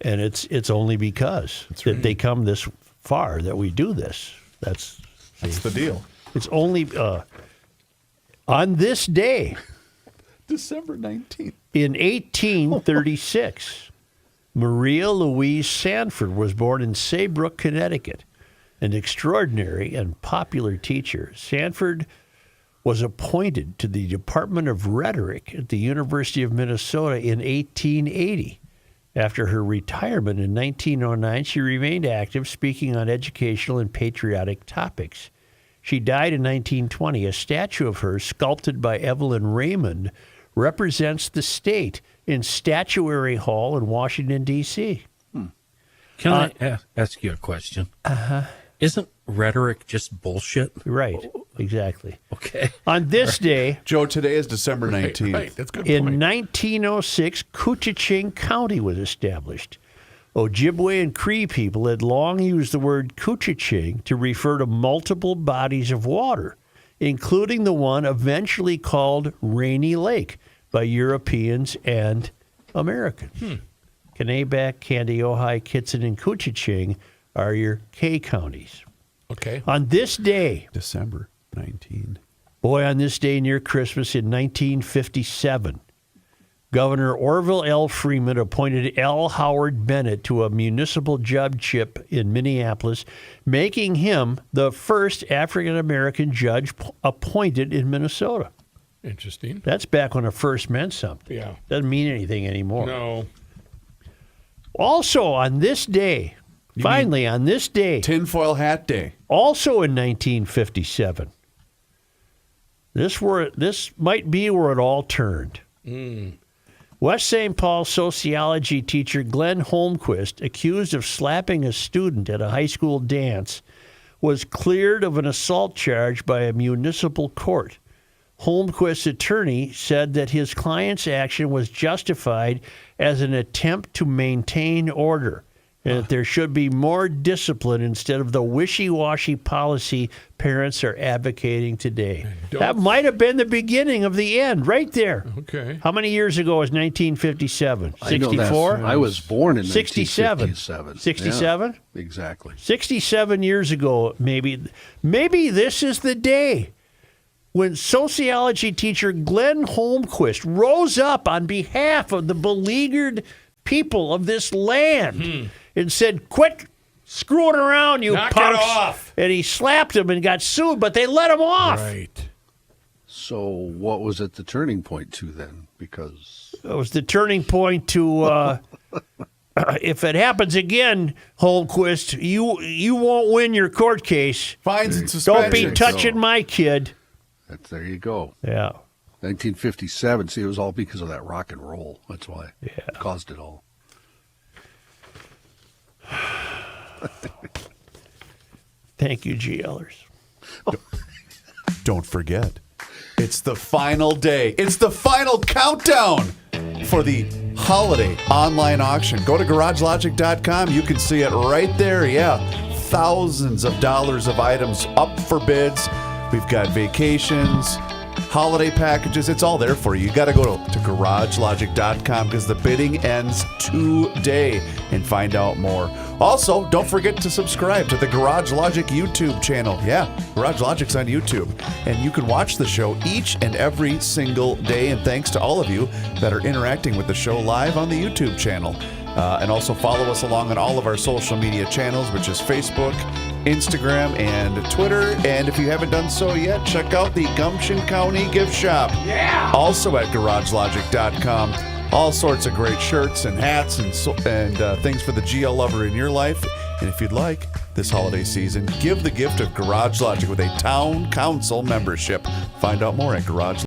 and it's only because that they come this far that we do this. That's the deal. It's only on this day December 19th. in 1836, Maria Louise Sanford was born in Saybrook, Connecticut. An extraordinary and popular teacher, Sanford was appointed to the Department of Rhetoric at the University of Minnesota in 1880. After her retirement in 1909, she remained active, speaking on educational and patriotic topics. She died in 1920. A statue of her, sculpted by Evelyn Raymond, represents the state in Statuary Hall in Washington, D.C. Can I ask you a question? Uh-huh. Isn't rhetoric just bullshit? Right, exactly. Okay. On this day, Joe, today is December 19th. Right, that's a good in point. 1906, Koochiching County was established. Ojibwe and Cree people had long used the word Koochiching to refer to multiple bodies of water, including the one eventually called Rainy Lake by Europeans and Americans. Kennebec, Candy, Ojai, Kitson, and Koochiching are your K counties. Okay. On this day, December 19th. boy, on this day near Christmas in 1957, Governor Orville L. Freeman appointed L. Howard Bennett to a municipal judgeship in Minneapolis, making him the first African-American judge appointed in Minnesota. Interesting. That's back when it first meant something. Yeah. Doesn't mean anything anymore. No. Also on this day, on this day, Tinfoil Hat Day. also in 1957, this might be where it all turned. West St. Paul sociology teacher Glenn Holmquist, accused of slapping a student at a high school dance, was cleared of an assault charge by a municipal court. Holmquist's attorney said that his client's action was justified as an attempt to maintain order, and that there should be more discipline instead of the wishy-washy policy parents are advocating today. That might have been the beginning of the end, right there. Okay. How many years ago was 1957? I know 64? I was born in 67. 1957. 67? Yeah, exactly. 67 years ago, maybe this is the day when sociology teacher Glenn Holmquist rose up on behalf of the beleaguered people of this land and said, "Quit screwing around, you Knock it punks." off. And he slapped him and got sued, but they let him off. Right. So what was it the turning point to then? Because It was the turning point to, if it happens again, Holmquist, you won't win your court case. Fines and suspension. Don't be touching my kid. there you go. Yeah. 1957. See, it was all because of that rock and roll. That's why. Yeah. It caused it all. Thank you, GLers. Don't forget, it's the final day. It's the final countdown for the holiday online auction. Go to GarageLogic.com. You can see it right there. Yeah, thousands of dollars of items up for bids. We've got vacations, holiday packages. It's all there for you. You got to go to GarageLogic.com because the bidding ends today, and find out more. Also, don't forget to subscribe to the Garage Logic YouTube channel. Yeah, Garage Logic's on YouTube, and you can watch the show each and every single day. And thanks to all of you that are interacting with the show live on the YouTube channel. And also follow us along on all of our social media channels, which is Facebook, Instagram, and Twitter. And if you haven't done so yet, check out the Gumption County gift shop. Yeah! Also at GarageLogic.com. All sorts of great shirts and hats and things for the GL lover in your life. And if you'd like, this holiday season, give the gift of Garage Logic with a town council membership. Find out more at Garage